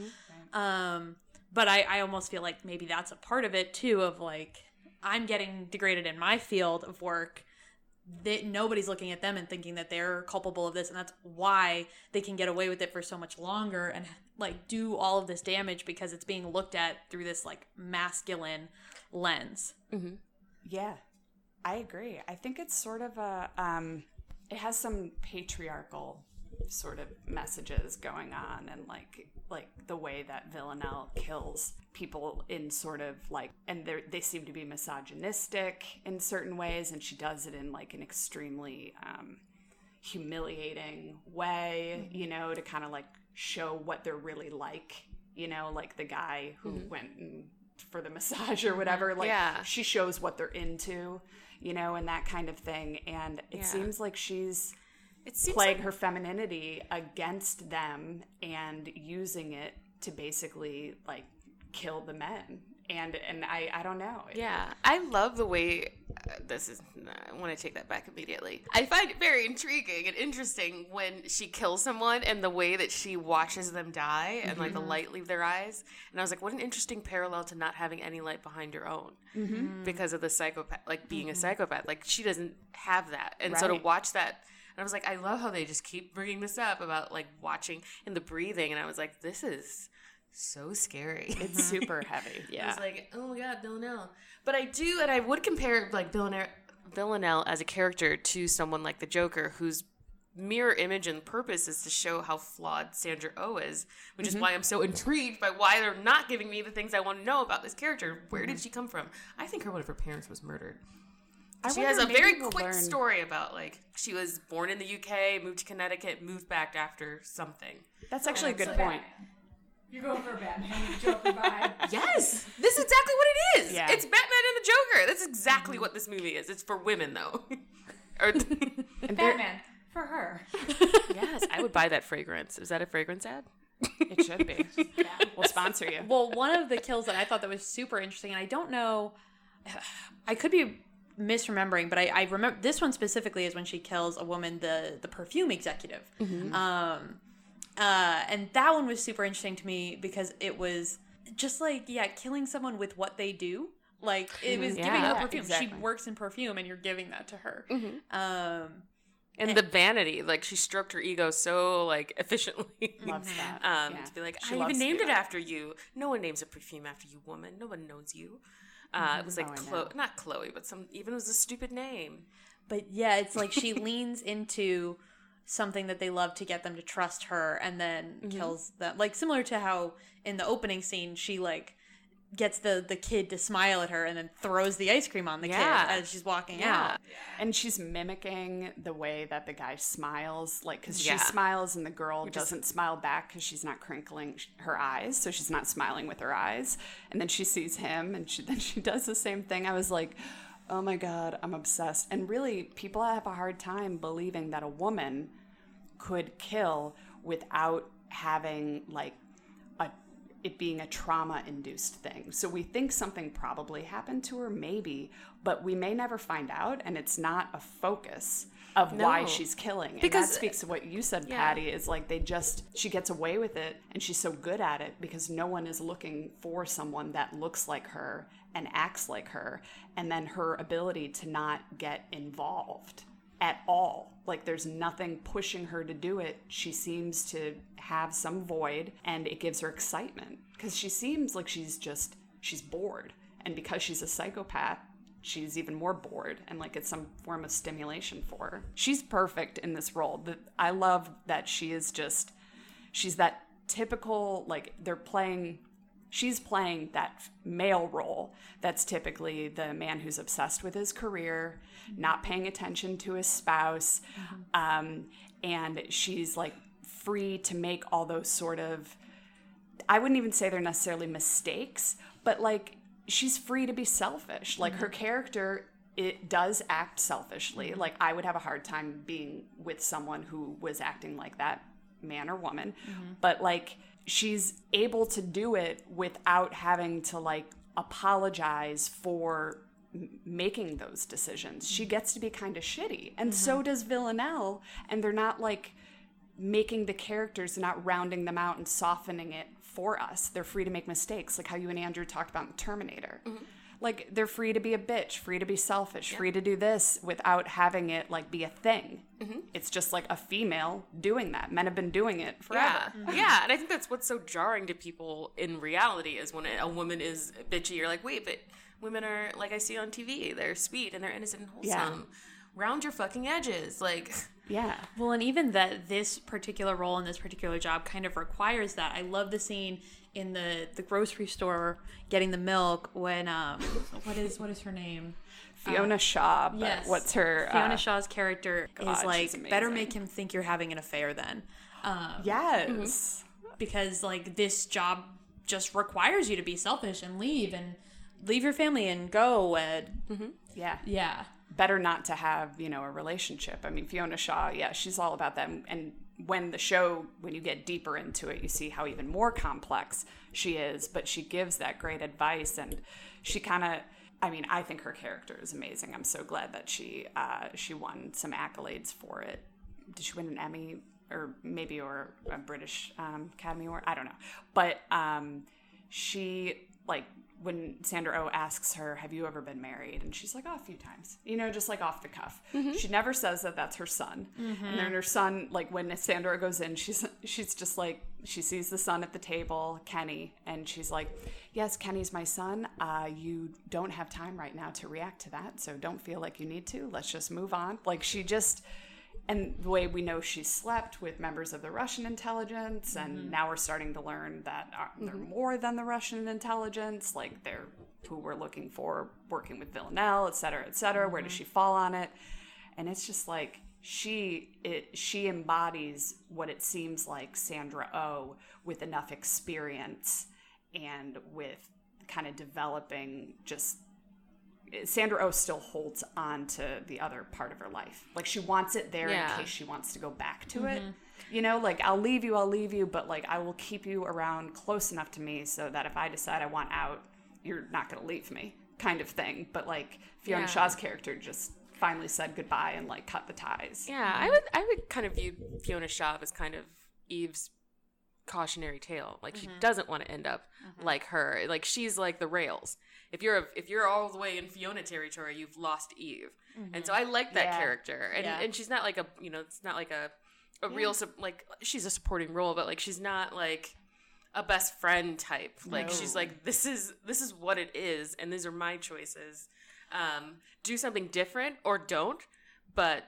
but I almost feel like maybe that's a part of it too, of like I'm getting degraded in my field of work, that nobody's looking at them and thinking that they're culpable of this, and that's why they can get away with it for so much longer and like do all of this damage, because it's being looked at through this like masculine lens. Yeah, I agree. I think it's sort of a it has some patriarchal sort of messages going on, and like the way that Villanelle kills people in sort of like, and they seem to be misogynistic in certain ways, and she does it in like an extremely humiliating way, you know, to kind of like show what they're really like, you know, like the guy who went for the massage or whatever, like she shows what they're into, you know, and that kind of thing. And it seems like she's playing her femininity against them and using it to basically like kill the men. And I don't know. Yeah, I love the way I want to take that back immediately. I find it very intriguing and interesting when she kills someone and the way that she watches them die and like the light leave their eyes. And I was like, what an interesting parallel to not having any light behind your own because of the psychopath, like being a psychopath. Like she doesn't have that. And so to watch that, and I was like, I love how they just keep bringing this up about like watching and the breathing. And I was like, this is so scary. It's super heavy. I was like, oh my God, Villanelle. But I do, and I would compare like Villanelle as a character to someone like the Joker, whose mirror image and purpose is to show how flawed Sandra Oh is, which is why I'm so intrigued by why they're not giving me the things I want to know about this character. Where did she come from? I think one of her parents was murdered. She has a very quick story about like she was born in the UK, moved to Connecticut, moved back after something. That's actually a good point. You're going for a Batman Joker vibe. Yes, this is exactly what it is. Yeah. It's Batman and the Joker. That's exactly what this movie is. It's for women, though. Batman for her. Yes, I would buy that fragrance. Is that a fragrance ad? It should be. We'll sponsor you. Well, one of the kills that I thought that was super interesting, and I don't know, I could be misremembering, but I remember this one specifically is when she kills a woman, the perfume executive. And that one was super interesting to me because it was just like, killing someone with what they do. Like, it was giving her perfume. Exactly. She works in perfume, and you're giving that to her. And the vanity, like, she stroked her ego so, like, efficiently. Loves that. To be like, I even named it after you. No one names a perfume after you, woman. No one knows you. It was like, not Chloe, but even it was a stupid name. But yeah, it's like she leans into something that they love to get them to trust her, and then kills them. Like, similar to how in the opening scene, she, like, gets the kid to smile at her and then throws the ice cream on the kid as she's walking out. And she's mimicking the way that the guy smiles, like, because she smiles and the girl doesn't smile back because she's not crinkling her eyes, so she's not smiling with her eyes. And then she sees him, and then she does the same thing. I was like, oh my God, I'm obsessed. And really, people have a hard time believing that a woman could kill without having, like, it being a trauma-induced thing. So we think something probably happened to her, maybe, but we may never find out, and it's not a focus of why she's killing. Because and that speaks to what you said, Patty, is like she gets away with it, and she's so good at it because no one is looking for someone that looks like her and acts like her, and then her ability to not get involved at all. Like there's nothing pushing her to do it. She seems to have some void, and it gives her excitement because she seems like she's bored. And because she's a psychopath, she's even more bored, and like it's some form of stimulation for her. She's perfect in this role. I love that she's that typical, like she's playing that male role that's typically the man who's obsessed with his career, not paying attention to his spouse, and she's like free to make all those sort of, I wouldn't even say they're necessarily mistakes, but like she's free to be selfish. Like her character, it does act selfishly. Like I would have a hard time being with someone who was acting like that, man or woman, but like she's able to do it without having to like apologize for making those decisions. She gets to be kind of shitty, and so does Villanelle, and they're not like making the characters, not rounding them out and softening it for us. They're free to make mistakes, like how you and Andrew talked about in Terminator. Like they're free to be a bitch, free to be selfish, free to do this without having it like be a thing. It's just like a female doing that. Men have been doing it forever. Yeah, and I think that's what's so jarring to people in reality is when a woman is bitchy. You're like, wait, but women are, like I see on TV, they're sweet and they're innocent and wholesome. Round your fucking edges. Like, yeah. Well, and even that this particular role and this particular job kind of requires that. I love the scene in the grocery store getting the milk when what is her name? Fiona Shaw, but yes. what's her Fiona Shaw's character is like, better make him think you're having an affair then. Yes. Because like this job just requires you to be selfish and leave your family and go and yeah. Better not to have, a relationship. I mean, Fiona Shaw, she's all about that. And when you get deeper into it, you see how even more complex she is, but she gives that great advice, and she kind of, I think her character is amazing. I'm so glad that she won some accolades for it. Did she win an Emmy or a British Academy Award? I don't know. But she, like, when Sandra Oh asks her, have you ever been married? And she's like, a few times, just like off the cuff. She never says that that's her son. And then her son, like when Sandra Oh goes in, she's just like, she sees the son at the table, Kenny, and she's like, yes, Kenny's my son. You don't have time right now to react to that, so don't feel like you need to. Let's just move on. Like and the way we know she slept with members of the Russian intelligence, and now we're starting to learn that they're more than the Russian intelligence, like they're who we're looking for working with Villanelle, et cetera, where does she fall on it? And it's just like she embodies what it seems like Sandra Oh with enough experience and with kind of developing just Sandra Oh still holds on to the other part of her life. Like she wants it there in case she wants to go back to it. Like I'll leave you, but like I will keep you around close enough to me so that if I decide I want out, you're not going to leave me kind of thing. But like Fiona Shaw's character just finally said goodbye and like cut the ties. Yeah, I would kind of view Fiona Shaw as kind of Eve's cautionary tale. Like she doesn't want to end up like her. Like she's like the rails. If you're all the way in Fiona territory, you've lost Eve. And so I like that character. And she's not like it's not like a real like she's a supporting role, but like she's not like a best friend type. Like she's like this is what it is, and these are my choices. Do something different or don't, but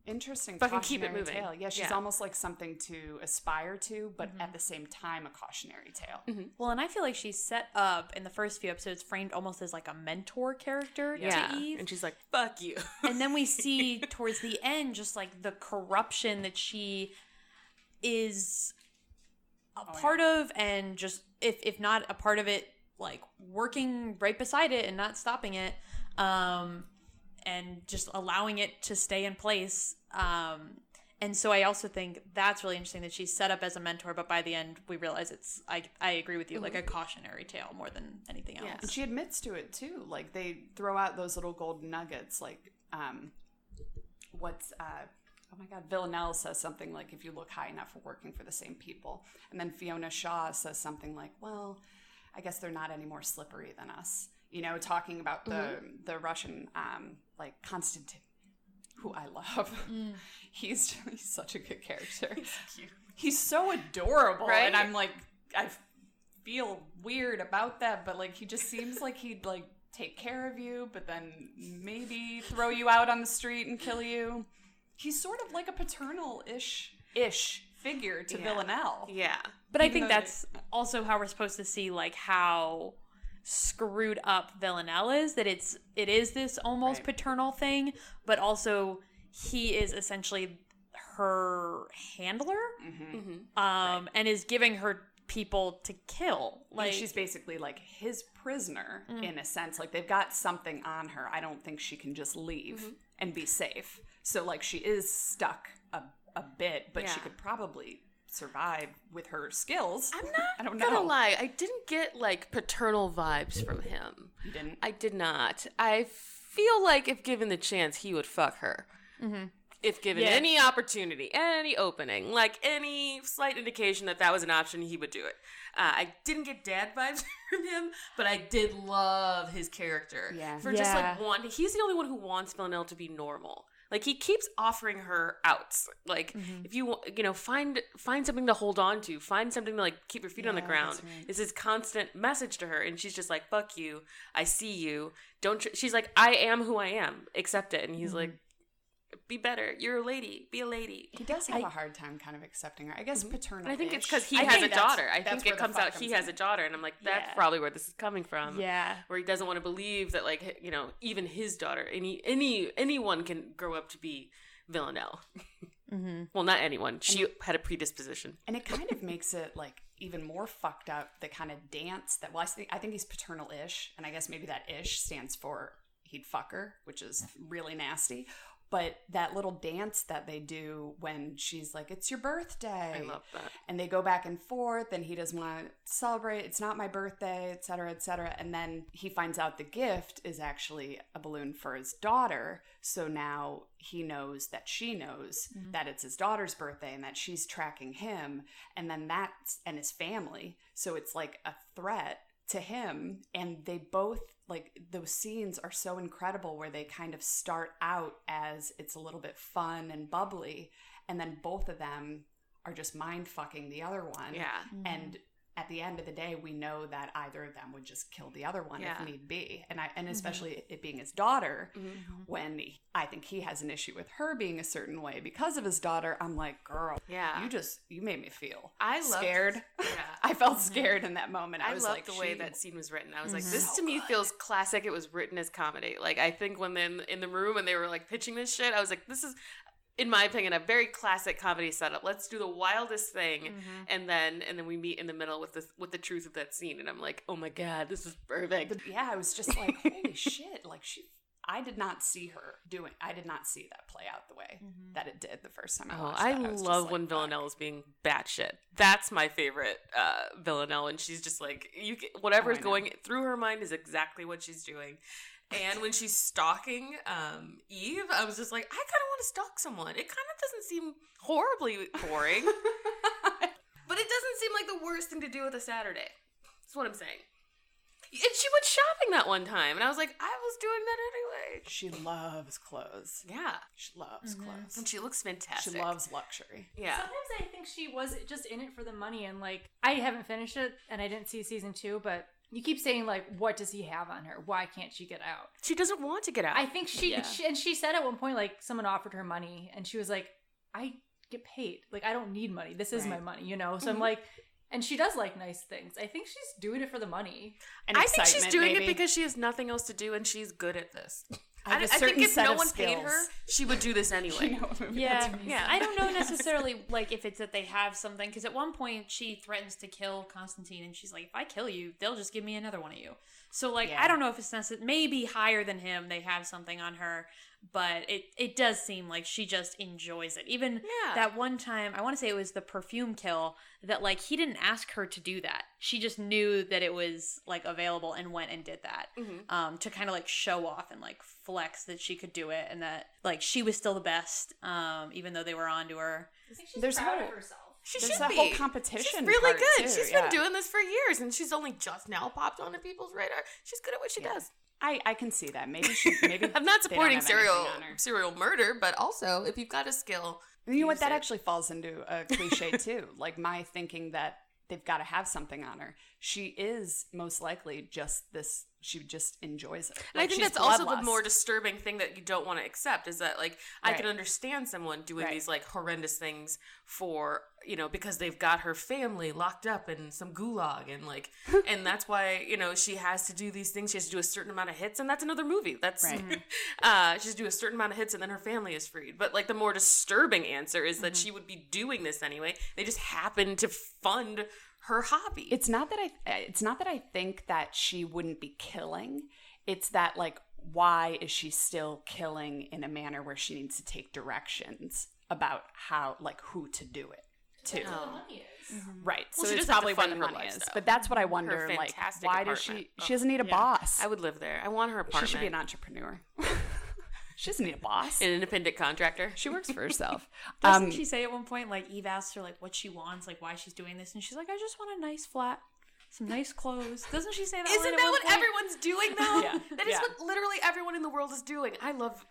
interesting. Fucking keep it moving. Tale. Yeah, she's almost like something to aspire to, but at the same time, a cautionary tale. Well, and I feel like she's set up in the first few episodes, framed almost as like a mentor character to Eve. And she's like, fuck you. And then we see towards the end just like the corruption that she is a part of, and just if not a part of it, like working right beside it and not stopping it. And just allowing it to stay in place. And And so I also think that's really interesting that she's set up as a mentor, but by the end we realize it's, I agree with you, like a cautionary tale more than anything else. Yeah. And she admits to it too. Like they throw out those little golden nuggets. Like, oh my God, Villanelle says something like, if you look high enough, we're working for the same people. And then Fiona Shaw says something like, well, I guess they're not any more slippery than us. You know, talking about the Russian, like Konstantin, who I love. He's such a good character. He's cute. He's so adorable. Right? And I'm like, I feel weird about that, but like he just seems like he'd like take care of you, but then maybe throw you out on the street and kill you. He's sort of like a paternal-ish figure to Villanelle. Yeah. But I think that's also how we're supposed to see like how screwed up Villanelle is, that it is this almost paternal thing, but also he is essentially her handler, and is giving her people to kill. Like she's basically like his prisoner in a sense. Like they've got something on her. I don't think she can just leave and be safe. So like she is stuck a bit, but she could probably survive with her skills. I don't gonna lie, I didn't get like paternal vibes from him. You didn't? I did not. I feel like if given the chance, he would fuck her. If given any opportunity, any opening, like any slight indication that was an option, he would do it. I didn't get dad vibes from him, but I did love his character. Yeah. For just like one, he's the only one who wants Villanelle to be normal. Like he keeps offering her outs. Like if you find something to hold on to, find something to like keep your feet on the ground. Right. Is his constant message to her, and she's just like, "Fuck you, I see you." She's like, "I am who I am. Accept it." And he's like, "Be better. You're a lady. Be a lady." He does have a hard time kind of accepting her. I guess paternal. I think it's because he has a daughter. I think it comes out he has a daughter, and I'm like, that's probably where this is coming from. Yeah. Where he doesn't want to believe that, like, even his daughter, anyone can grow up to be Villanelle. Well, not anyone. She had a predisposition. And it kind of makes it like even more fucked up, the kind of dance that, well, I think he's paternal-ish, and I guess maybe that ish stands for he'd fuck her, which is really nasty. But that little dance that they do when she's like, "It's your birthday." I love that. And they go back and forth, and he doesn't want to celebrate. "It's not my birthday," et cetera, et cetera. And then he finds out the gift is actually a balloon for his daughter. So now he knows that she knows that it's his daughter's birthday and that she's tracking him. And then and his family. So it's like a threat to him. And they both, like, those scenes are so incredible where they kind of start out as it's a little bit fun and bubbly, and then both of them are just mind fucking the other one. Yeah. And at the end of the day, we know that either of them would just kill the other one if need be. And especially it being his daughter, when I think he has an issue with her being a certain way because of his daughter. I'm like, girl, you made me feel scared. I felt scared in that moment. I was loved like, the way that scene was written. I was like, this to me feels classic. It was written as comedy. Like, I think when in the room and they were like pitching this shit, I was like, this is, in my opinion, a very classic comedy setup. Let's do the wildest thing, and then we meet in the middle with the truth of that scene. And I'm like, oh my God, this is perfect. I was just like, holy shit! Like I did not see that play out the way that it did the first time I watched it. I love when Villanelle is being batshit. That's my favorite Villanelle, and she's just like, whatever's going through her mind is exactly what she's doing. And when she's stalking Eve, I was just like, I kind of want to stalk someone. It kind of doesn't seem horribly boring. But it doesn't seem like the worst thing to do with a Saturday. That's what I'm saying. And she went shopping that one time, and I was like, I was doing that anyway. She loves clothes. Yeah. She loves clothes. And she looks fantastic. She loves luxury. Yeah. Sometimes I think she was just in it for the money, and like, I haven't finished it, and I didn't see season 2, but you keep saying, like, what does he have on her? Why can't she get out? She doesn't want to get out. I think she said at one point, like, someone offered her money, and she was like, I get paid. Like, I don't need money. This is my money, you know? So I'm like, and she does like nice things. I think she's doing it for the money. And I think she's doing it because she has nothing else to do, and she's good at this. I think if no one paid her, she would do this anyway. Yeah. I don't know necessarily, like, if it's that they have something, because at one point she threatens to kill Constantine, and she's like, if I kill you, they'll just give me another one of you. So, like, Yeah. I don't know if it's necessary. Maybe higher than him, they have something on her. But it does seem like she just enjoys it. Even that one time, I want to say it was the perfume kill, that, like, he didn't ask her to do that. She just knew that it was, like, available and went and did that. To kind of, like, show off and, like, flex that she could do it. And that, like, she was still the best, even though they were on to her. I think she's There's proud whole- of herself. There's a whole competition. She's really part, good. too, She's been doing this for years, and she's only just now popped onto people's radar. She's good at what she does. I can see that. Maybe I'm not they don't supporting have anything on her. serial murder, but also if you've got a skill, You know what? use That it. actually falls into a cliche too. Like my thinking that they've got to have something on her. She is most likely just this. She just enjoys it. And I Like, think she's that's also the bloodlust. more disturbing thing that you don't want to accept is that, like, I Right. can understand someone doing Right. these, like, horrendous things for, you know, because they've got her family locked up in some gulag and, like, and that's why, you know, she has to do these things. She has to do a certain amount of hits, and that's another movie. That's, Right. she has to do a certain amount of hits, and then her family is freed. But, like, the more disturbing answer is that she would be doing this anyway. They just happen to fund her hobby. It's not that I think that she wouldn't be killing. It's that, like, why is she still killing in a manner where she needs to take directions about how, like, who to do it to? That's where the money is. Right. Well, So she it's does have to probably where fund the her money is. lifestyle. But that's what I wonder, Her like, fantastic why does apartment. she doesn't need a boss. I would live there. I want her She apartment. should be an entrepreneur. She doesn't need a boss. An independent contractor. She works for herself. Doesn't she say at one point, like, Eve asks her, like, what she wants, like, why she's doing this? And she's like, I just want a nice flat, some nice clothes. Doesn't she say that? Isn't line at that one what point? everyone's doing though? Yeah. That is Yeah. what literally everyone in the world is doing. I love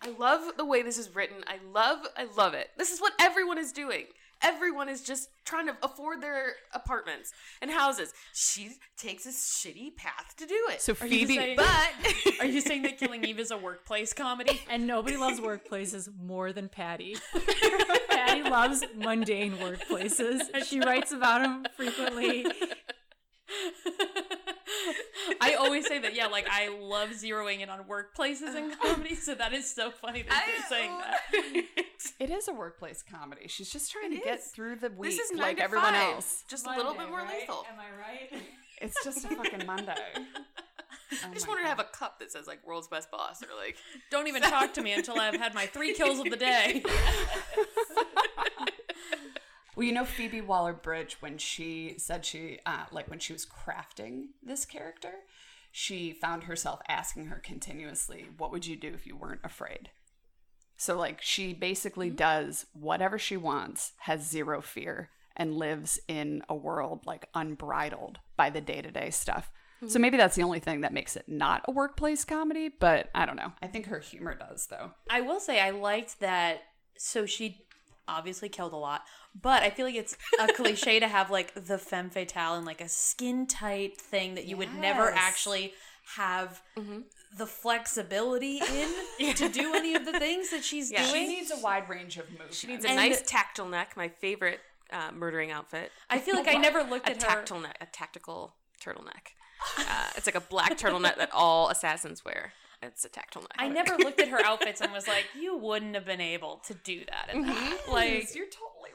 the way this is written. I love it. This is what everyone is doing. Everyone is just trying to afford their apartments and houses. She takes a shitty path to do it. So Are you Phoebe, saying- but Are you saying that Killing Eve is a workplace comedy? And nobody loves workplaces more than Patty. Patty loves mundane workplaces. She writes about them frequently. I always say that, yeah, like, I love zeroing in on workplaces in comedy, so that is so funny that you're saying that. it is a workplace comedy. She's just trying It to get is. through the week This is 9 like to everyone 5. else. Just a little bit more Monday, right? lethal. Am I right? It's just a fucking Monday. I just wanted to have a cup that says like "World's Best Boss" or like Don't even talk to me until I've had my 3 kills of the day. Well, you know Phoebe Waller-Bridge, when she said she, like when she was crafting this character, she found herself asking her continuously, what would you do if you weren't afraid? So, like, she basically does whatever she wants, has zero fear, and lives in a world, like, unbridled by the day-to-day stuff. So maybe that's the only thing that makes it not a workplace comedy, but I don't know. I think her humor does, though. I will say I liked that. So she obviously killed a lot, but I feel like it's a cliche to have like the femme fatale and like a skin tight thing that you would never Yes. actually have the flexibility in to do any of the things that she's Yeah. doing. She needs a wide range of movement. she needs a And- nice tactile neck. My favorite murdering outfit. I feel like I never looked A at her. tactical turtleneck. It's like a black turtleneck that all assassins wear. It's a tactile neck. I never looked at her outfits and was like, you wouldn't have been able to do that. In that. Like, You're totally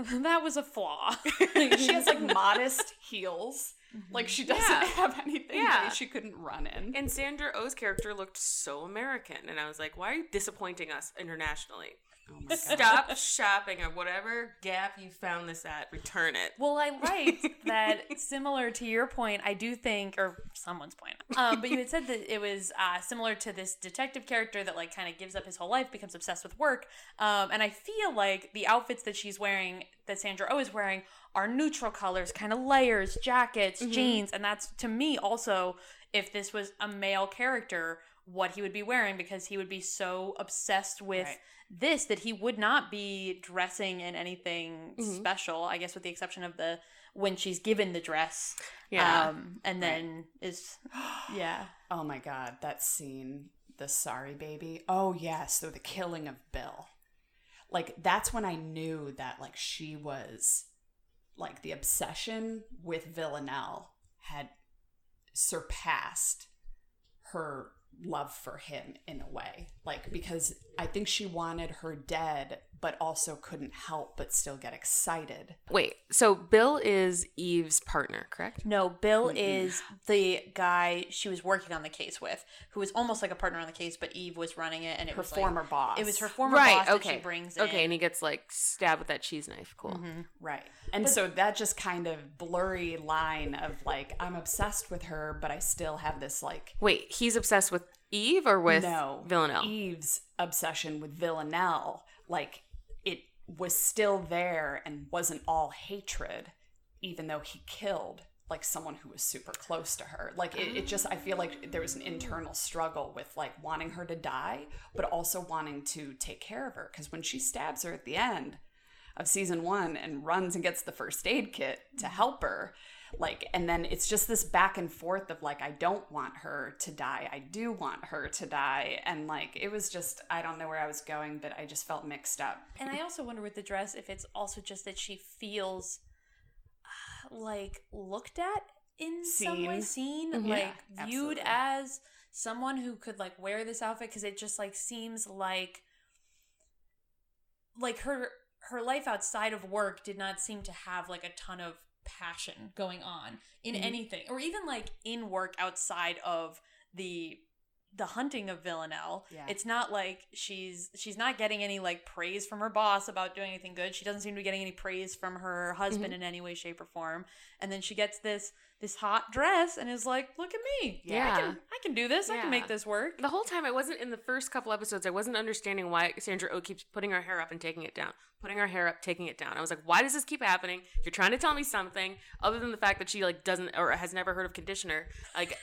right. that was a flaw. She has like modest heels. Like she doesn't Yeah. have anything Yeah. that she couldn't run in. And Sandra Oh's character looked so American, and I was like, "Why are you disappointing us internationally? Oh my God. Stop shopping at whatever Gap you found this at. Return it." Well, I liked that, similar to your point, I do think, or someone's point, but you had said that it was similar to this detective character that like kind of gives up his whole life, becomes obsessed with work, and I feel like the outfits that she's wearing, that Sandra Oh is wearing, are neutral colors, kind of layers, jackets, jeans, and that's, to me, also, if this was a male character, what he would be wearing, because he would be so obsessed with Right. this that he would not be dressing in anything special, I guess with the exception of the when she's given the dress. Yeah. And then is yeah. Oh my God, that scene, the sorry baby. Oh yeah, so the killing of Bill. Like that's when I knew that like she was like the obsession with Villanelle had surpassed her love for him in a way, like, because I think she wanted her dead, but also couldn't help but still get excited. Wait, so Bill is Eve's partner, correct? No, Bill is the guy she was working on the case with, who was almost like a partner on the case, but Eve was running it, and it Her was former boss. It was her former boss that okay. she brings in. Okay, and he gets like stabbed with that cheese knife. Cool. Right. And so that just kind of blurry line of like, I'm obsessed with her, but I still have this like... Wait, he's obsessed with Eve or with Villanelle? Eve's obsession with Villanelle, like, it was still there and wasn't all hatred, even though he killed like someone who was super close to her. Like, it just, I feel like there was an internal struggle with like wanting her to die, but also wanting to take care of her. Because when she stabs her at the end of season 1 and runs and gets the first aid kit to help her, like, and then it's just this back and forth of like, I don't want her to die, I do want her to die, and like, it was just, I don't know where I was going, but I just felt mixed up. And I also wonder with the dress if it's also just that she feels like looked at in some way, seen, like viewed as someone who could like wear this outfit, because it just like seems like her life outside of work did not seem to have like a ton of passion going on in anything, or even like in work outside of the hunting of Villanelle. It's not like she's not getting any like praise from her boss about doing anything good. She doesn't seem to be getting any praise from her husband in any way, shape, or form. And then she gets this hot dress and is like, look at me. I can do this. I can make this work. The whole time, I wasn't, in the first couple episodes, I wasn't understanding why Sandra Oh keeps putting her hair up and taking it down. Putting her hair up, taking it down. I was like, why does this keep happening? You're trying to tell me something other than the fact that she like doesn't or has never heard of conditioner. Like,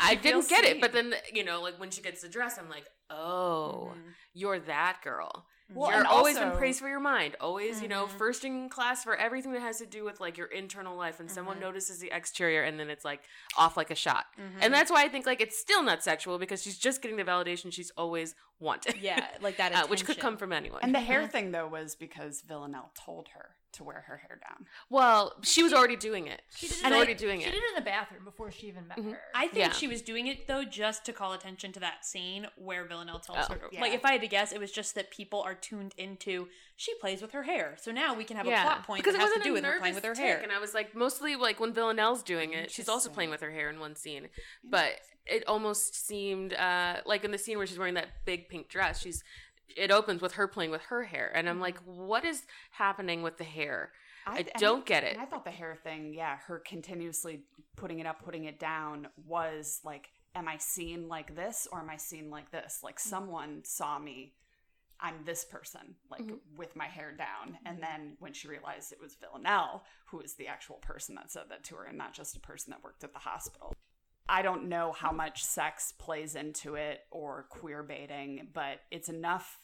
I didn't get it. But then, you know, like when she gets the dress, I'm like, oh, you're that girl. Well, You're and always also, been praised for your mind. Always, you know, first in class for everything that has to do with like your internal life. And someone notices the exterior and then it's like off like a shot. And that's why I think like it's still not sexual, because she's just getting the validation she's always wanted. Yeah, like that attention. Which could come from anyone. And the hair thing, though, was because Villanelle told her to wear her hair down. Well, she was already doing it. She did She was already doing She it. did it in the bathroom before she even met her. I think she was doing it, though, just to call attention to that scene where Villanelle tells her. Yeah. Like, if I had to guess, it was just that people are tuned into, she plays with her hair. So now we can have a plot point because that it has to wasn't do a with her playing with her nervous hair. tick, and I was like, mostly like when Villanelle's doing it, she's also playing with her hair in one scene. But it almost seemed like in the scene where she's wearing that big pink dress, it opens with her playing with her hair. And I'm like, what is happening with the hair? I don't get it. And I thought the hair thing, her continuously putting it up, putting it down was like, am I seen like this or am I seen like this? Like someone saw me, I'm this person, like with my hair down. And then when she realized it was Villanelle, who is the actual person that said that to her and not just a person that worked at the hospital. I don't know how much sex plays into it or queer baiting, but it's enough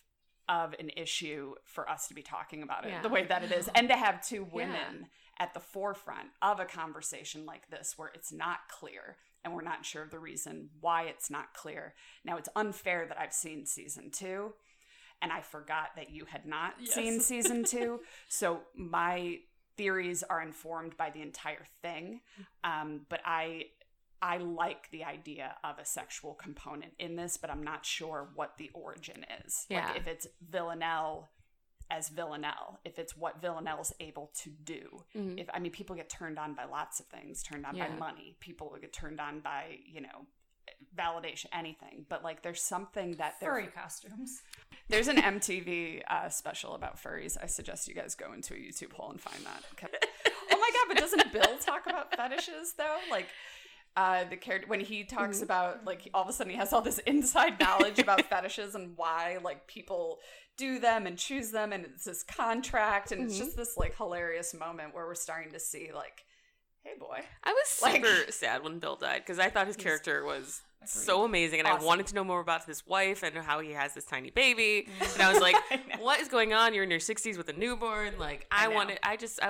of an issue for us to be talking about it the way that it is, and to have two women at the forefront of a conversation like this where it's not clear and we're not sure of the reason why it's not clear. Now, it's unfair that I've seen season 2 and I forgot that you had not seen season 2, so my theories are informed by the entire thing, but I like the idea of a sexual component in this, but I'm not sure what the origin is. Yeah. Like if it's Villanelle as Villanelle, if it's what Villanelle's able to do. People get turned on by lots of things, turned on by money. People get turned on by, validation, anything. But like there's something that Furry costumes. There's an MTV special about furries. I suggest you guys go into a YouTube hole and find that. Okay. Oh my God, but doesn't Bill talk about fetishes though? Like, the character, when he talks about like all of a sudden he has all this inside knowledge about fetishes and why like people do them and choose them, and it's this contract, and it's just this like hilarious moment where we're starting to see like, hey boy. I was super sad when Bill died because I thought his character was so amazing, and I wanted to know more about his wife and how he has this tiny baby. And I was like, what is going on? You're in your 60s with a newborn. Like I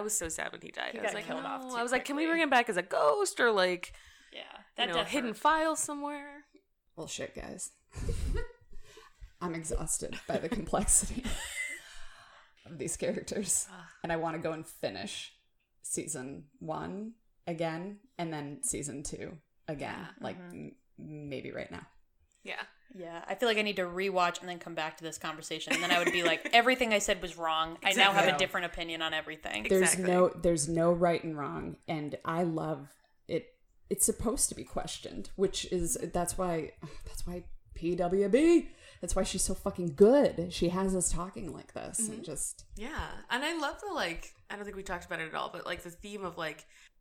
was so sad when he died. I was like, killed off too I was like, can we quickly. bring him back as a ghost or like That hidden file somewhere? Well, shit, guys. I'm exhausted by the complexity of these characters. And I want to go and finish season 1 again, and then season 2 again. maybe right now. Yeah. Yeah, I feel like I need to rewatch and then come back to this conversation, and then I would be like, everything I said was wrong. Exactly. I now have a different opinion on everything. Exactly. There's no right and wrong, and I love it. It's supposed to be questioned, that's why PWB. That's why she's so fucking good. She has us talking like this, and just and I love the I don't think we talked about it at all, but the theme of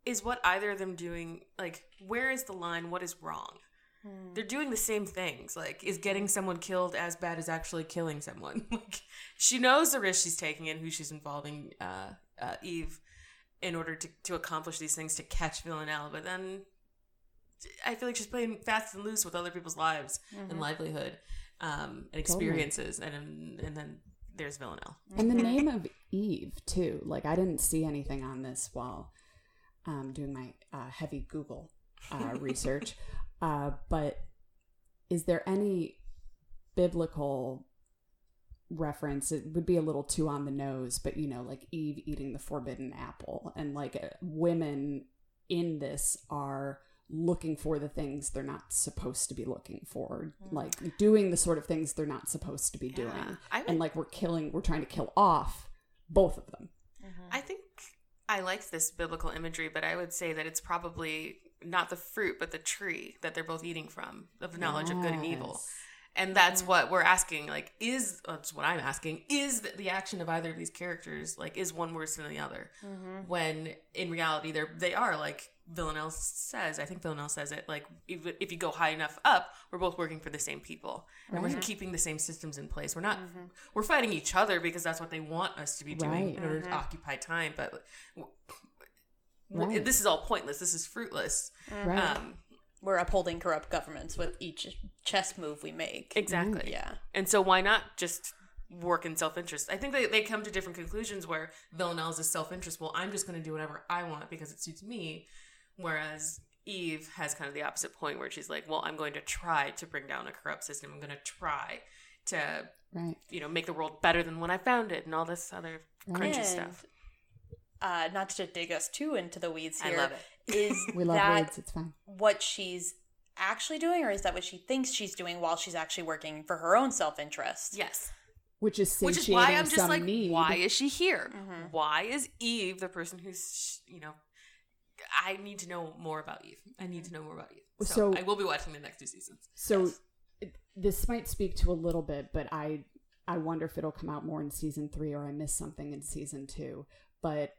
is what either of them doing, where is the line? What is wrong? They're doing the same things. Is getting someone killed as bad as actually killing someone? She knows the risk she's taking and who she's involving, Eve, in order to accomplish these things to catch Villanelle. But then I feel like she's playing fast and loose with other people's lives and livelihood and experiences. And then there's Villanelle. And the name of Eve, too. I didn't see anything on this while doing my heavy Google research. But is there any biblical reference? It would be a little too on the nose, but Eve eating the forbidden apple, and women in this are looking for the things they're not supposed to be looking for, doing the sort of things they're not supposed to be doing. We're trying to kill off both of them. I think I liked this biblical imagery, but I would say that it's probably not the fruit, but the tree that they're both eating from, of the knowledge of good and evil. And that's what we're asking, that's what I'm asking, is the action of either of these characters, is one worse than the other? When in reality, they are, Villanelle says, I think Villanelle says it, if you go high enough up, we're both working for the same people. And we're keeping the same systems in place. We're not, we're fighting each other because that's what they want us to be doing in order to occupy time. But this is all pointless. This is fruitless. We're upholding corrupt governments with each chess move we make. Exactly. Yeah. And so why not just work in self-interest? I think they come to different conclusions where Villanelle's is self-interest. Well, I'm just going to do whatever I want because it suits me. Whereas Eve has kind of the opposite point where she's well, I'm going to try to bring down a corrupt system. I'm going to try to, make the world better than when I found it and all this other crunchy stuff. Not to dig us too into the weeds here. I love it. Is we love that weeds, it's fine. What she's actually doing, or is that what she thinks she's doing while she's actually working for her own self-interest? Yes. Which is why I'm just need. Why is she here? Why is Eve the person who's, I need to know more about Eve. I need to know more about Eve. So I will be watching the next 2 seasons. So this might speak to a little bit, but I wonder if it'll come out more in season 3 or I missed something in season 2. But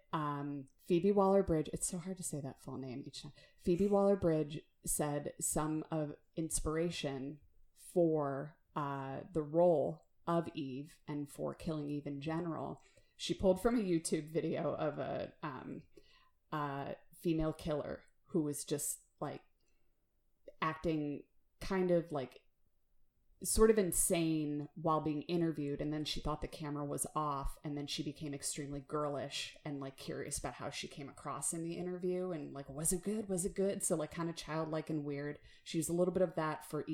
Phoebe Waller-Bridge, it's so hard to say that full name each time. Phoebe Waller-Bridge said some of inspiration for the role of Eve and for killing Eve in general. She pulled from a YouTube video of a female killer who was just acting kind of sort of insane while being interviewed, and then she thought the camera was off, and then she became extremely girlish and curious about how she came across in the interview, and was it good, so kind of childlike and weird. She used a little bit of that for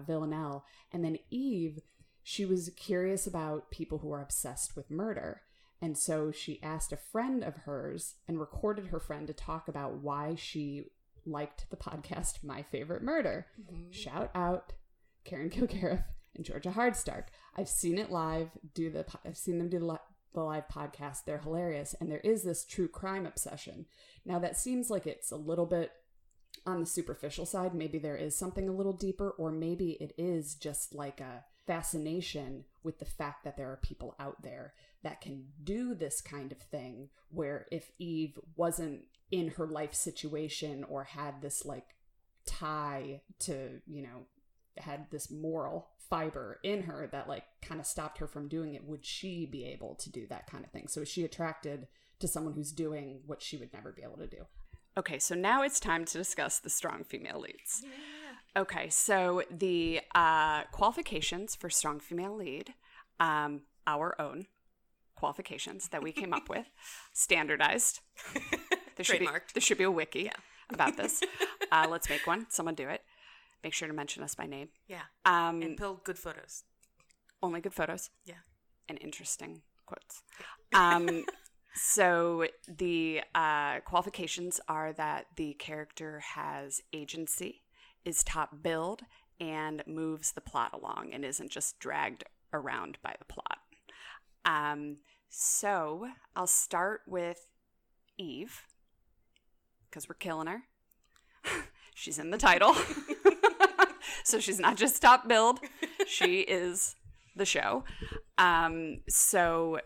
Villanelle. And then Eve, she was curious about people who are obsessed with murder, and so she asked a friend of hers and recorded her friend to talk about why she liked the podcast My Favorite Murder. Shout out Karen Kilgariff and Georgia Hardstark. I've seen it live. I've seen them do the live podcast. They're hilarious, and there is this true crime obsession. Now that seems like it's a little bit on the superficial side. Maybe there is something a little deeper, or maybe it is just a fascination with the fact that there are people out there that can do this kind of thing, where if Eve wasn't in her life situation or had this tie to, had this moral fiber in her that kind of stopped her from doing it, would she be able to do that kind of thing? So is she attracted to someone who's doing what she would never be able to do? Okay, so now it's time to discuss the strong female leads. Yeah. Okay, so the qualifications for strong female lead, our own qualifications that we came up with, standardized. There should be a wiki about this. Let's make one. Someone do it. Make sure to mention us by name. Yeah. And pull good photos. Only good photos. Yeah. And interesting quotes. So the qualifications are that the character has agency, is top billed, and moves the plot along and isn't just dragged around by the plot. So I'll start with Eve, because we're killing her. She's in the title. So she's not just top billed. She is the show. So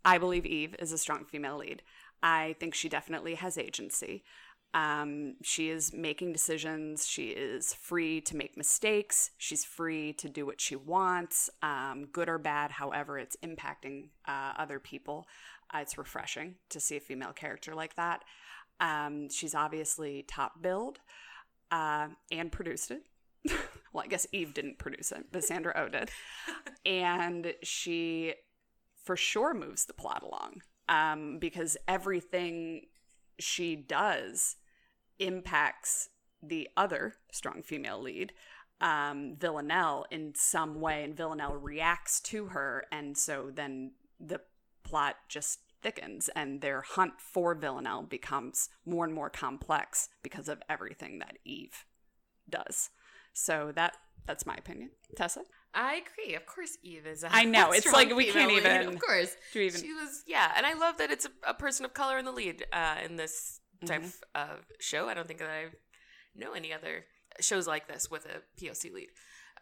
I believe Eve is a strong female lead. I think she definitely has agency. She is making decisions. She is free to make mistakes. She's free to do what she wants, good or bad, however it's impacting other people. It's refreshing to see a female character like that. She's obviously top billed and produced it. Well, I guess Eve didn't produce it, but Sandra Oh did. And she for sure moves the plot along because everything she does impacts the other strong female lead, Villanelle, in some way, and Villanelle reacts to her, and so then the plot just thickens, and their hunt for Villanelle becomes more and more complex because of everything that Eve does. So that's my opinion. Tessa? I agree. Of course, Eve is. I know. It's strong like we female can't lead. even. Of course, She was. Yeah, and I love that it's a person of color in the lead in this type of show. I don't think that I know any other shows like this with a POC lead.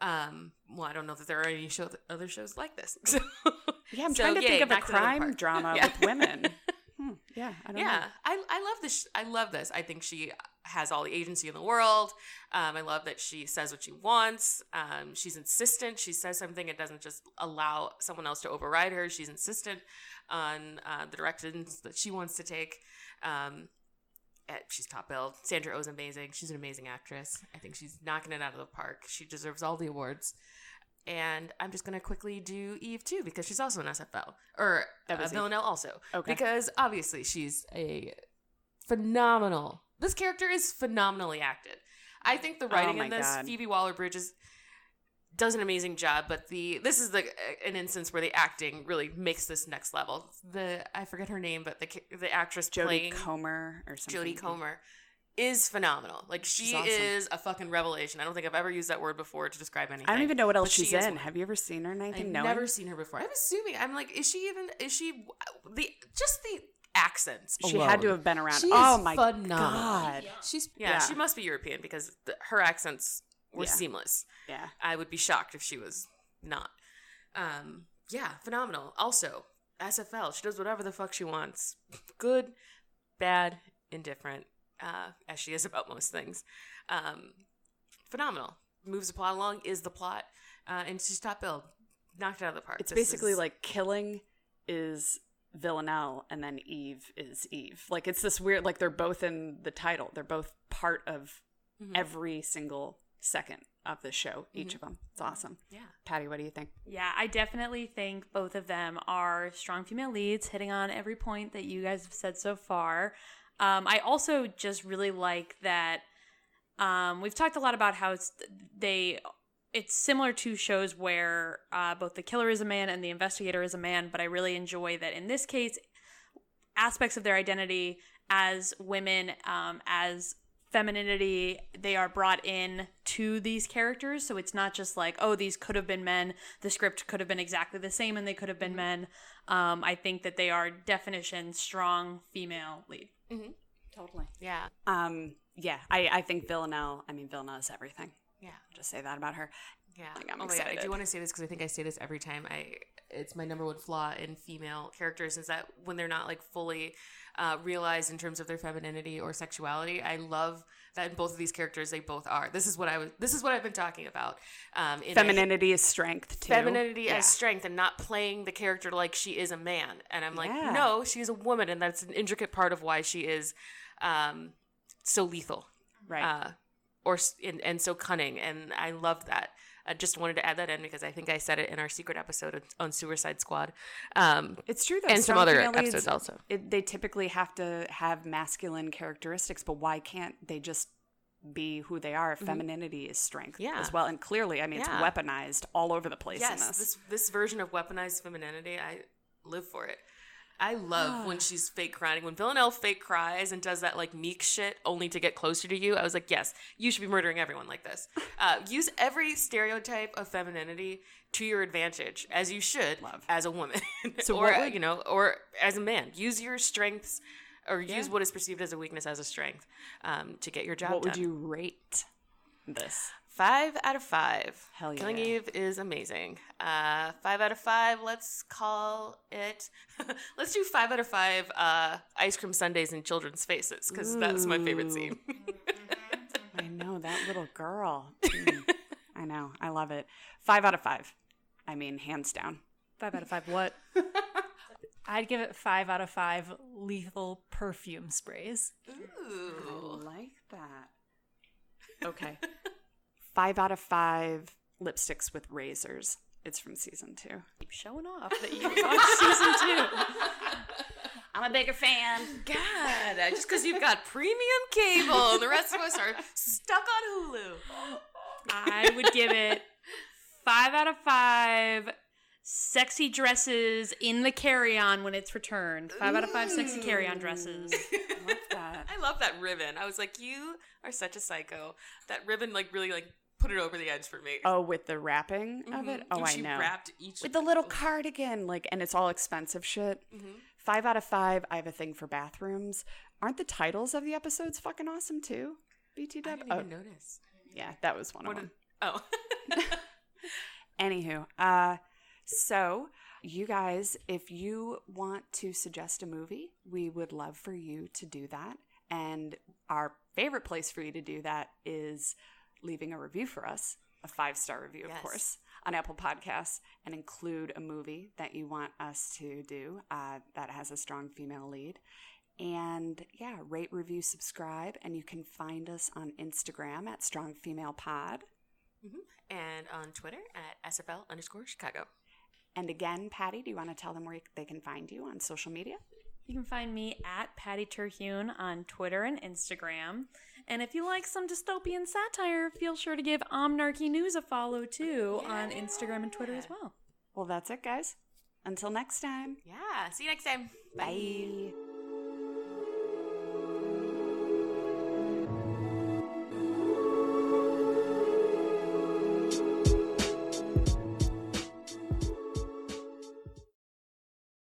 Well, I don't know that there are any other shows like this. So, yeah, I'm trying to think of a knocked it out of the crime park. drama Yeah. with women. Yeah, I don't know. Yeah, I love this. I love this. I think she has all the agency in the world. I love that she says what she wants. She's insistent. She says something and doesn't just allow someone else to override her. She's insistent on the directions that she wants to take. She's top billed. Sandra Oh's amazing. She's an amazing actress. I think she's knocking it out of the park. She deserves all the awards. And I'm just going to quickly do Eve too, because she's also an SFL. Or Villanelle also. Okay. Because obviously she's a phenomenal... This character is phenomenally acted. I think the writing in this, God. Phoebe Waller-Bridge does an amazing job, but this is an instance where the acting really makes this next level. I forget her name, but the actress playing... Jodie Comer or something. Jodie Comer is phenomenal. Like, she's awesome. Is a fucking revelation. I don't think I've ever used that word before to describe anything. I don't even know what else she's in. Have you ever seen her in anything? I've never seen her before. I'm assuming. I'm like, is she the accents alone. She had to have been around. She my phenomenal. God. She must be European because her accents were seamless. Yeah. I would be shocked if she was not. Phenomenal. Also, SFL, she does whatever the fuck she wants. Good, bad, indifferent, as she is about most things. Phenomenal. Moves the plot along, is the plot, and she's top billed. Knocked it out of the park. It's basically like killing is Villanelle and then Eve is Eve. Like, it's this weird, like, they're both in the title. They're both part of every single second of the show, each of them. It's awesome. Yeah. Patty, what do you think? Yeah, I definitely think both of them are strong female leads, hitting on every point that you guys have said so far. I also just really like that we've talked a lot about how it's similar to shows where both the killer is a man and the investigator is a man, but I really enjoy that in this case, aspects of their identity as women, as femininity, they are brought in to these characters. So it's not just like, oh, these could have been men. The script could have been exactly the same and they could have been men. I think that they are definition strong female lead. Mm-hmm. Totally. Yeah. I think Villanelle is everything. Yeah. I'll just say that about her. Yeah. Like, I'm excited. God, I do want to say this because I think I say this every time. It's my number one flaw in female characters is that when they're not like fully realized in terms of their femininity or sexuality. I love that in both of these characters they both are. This is what I've been talking about. Femininity is strength too. Femininity as strength, and not playing the character like she is a man. And I'm like, no, she's a woman, and that's an intricate part of why she is so lethal. Right. And so cunning, and I love that. I just wanted to add that in because I think I said it in our secret episode on Suicide Squad. It's true, though. And some other episodes also. They typically have to have masculine characteristics, but why can't they just be who they are? Femininity is strength as well. And clearly, I mean, it's weaponized all over the place in this. This version of weaponized femininity, I live for it. I love when she's fake crying. When Villanelle fake cries and does that like meek shit only to get closer to you, I was like, yes, you should be murdering everyone like this. Use every stereotype of femininity to your advantage, as you should as a woman. So or or as a man. Use your strengths or use what is perceived as a weakness as a strength to get your job done. What would you rate this? 5 out of 5. Hell yeah. Killing Eve is amazing. 5 out of 5. Let's call it. Let's do 5 out of 5 ice cream sundaes in children's faces because that's my favorite scene. I know, that little girl. I know. I love it. 5 out of 5. I mean, hands down. 5 out of 5 what? I'd give it 5 out of 5 lethal perfume sprays. Ooh. I like that. Okay. 5 out of 5 lipsticks with razors. It's from season 2. Keep showing off that you watched season 2. I'm a bigger fan. God, just because you've got premium cable and the rest of us are stuck on Hulu. I would give it 5 out of 5 sexy dresses in the carry-on when it's returned. 5 out of 5 sexy carry-on dresses. I love that. I love that ribbon. I was like, you are such a psycho. That ribbon like really like put it over the edge for me. Oh, with the wrapping of it? Oh, And I she know. wrapped each With the little cardigan, like, and it's all expensive shit. 5 out of 5. I have a thing for bathrooms. Aren't the titles of the episodes fucking awesome too? BTW. I didn't even notice. Yeah, that was one of them. Oh. Anywho, so you guys, if you want to suggest a movie, we would love for you to do that. And our favorite place for you to do that is leaving a review for us, a 5-star review, of course, on Apple Podcasts, and include a movie that you want us to do that has a strong female lead. And yeah, rate, review, subscribe, and you can find us on Instagram at Strong Female Pod. And on Twitter at SFL_Chicago. And again, Patty, do you want to tell them where they can find you on social media? You can find me at Patty Terhune on Twitter and Instagram. And if you like some dystopian satire, feel sure to give Omnarchy News a follow too on Instagram and Twitter as well. Well, that's it, guys. Until next time. Yeah. See you next time. Bye.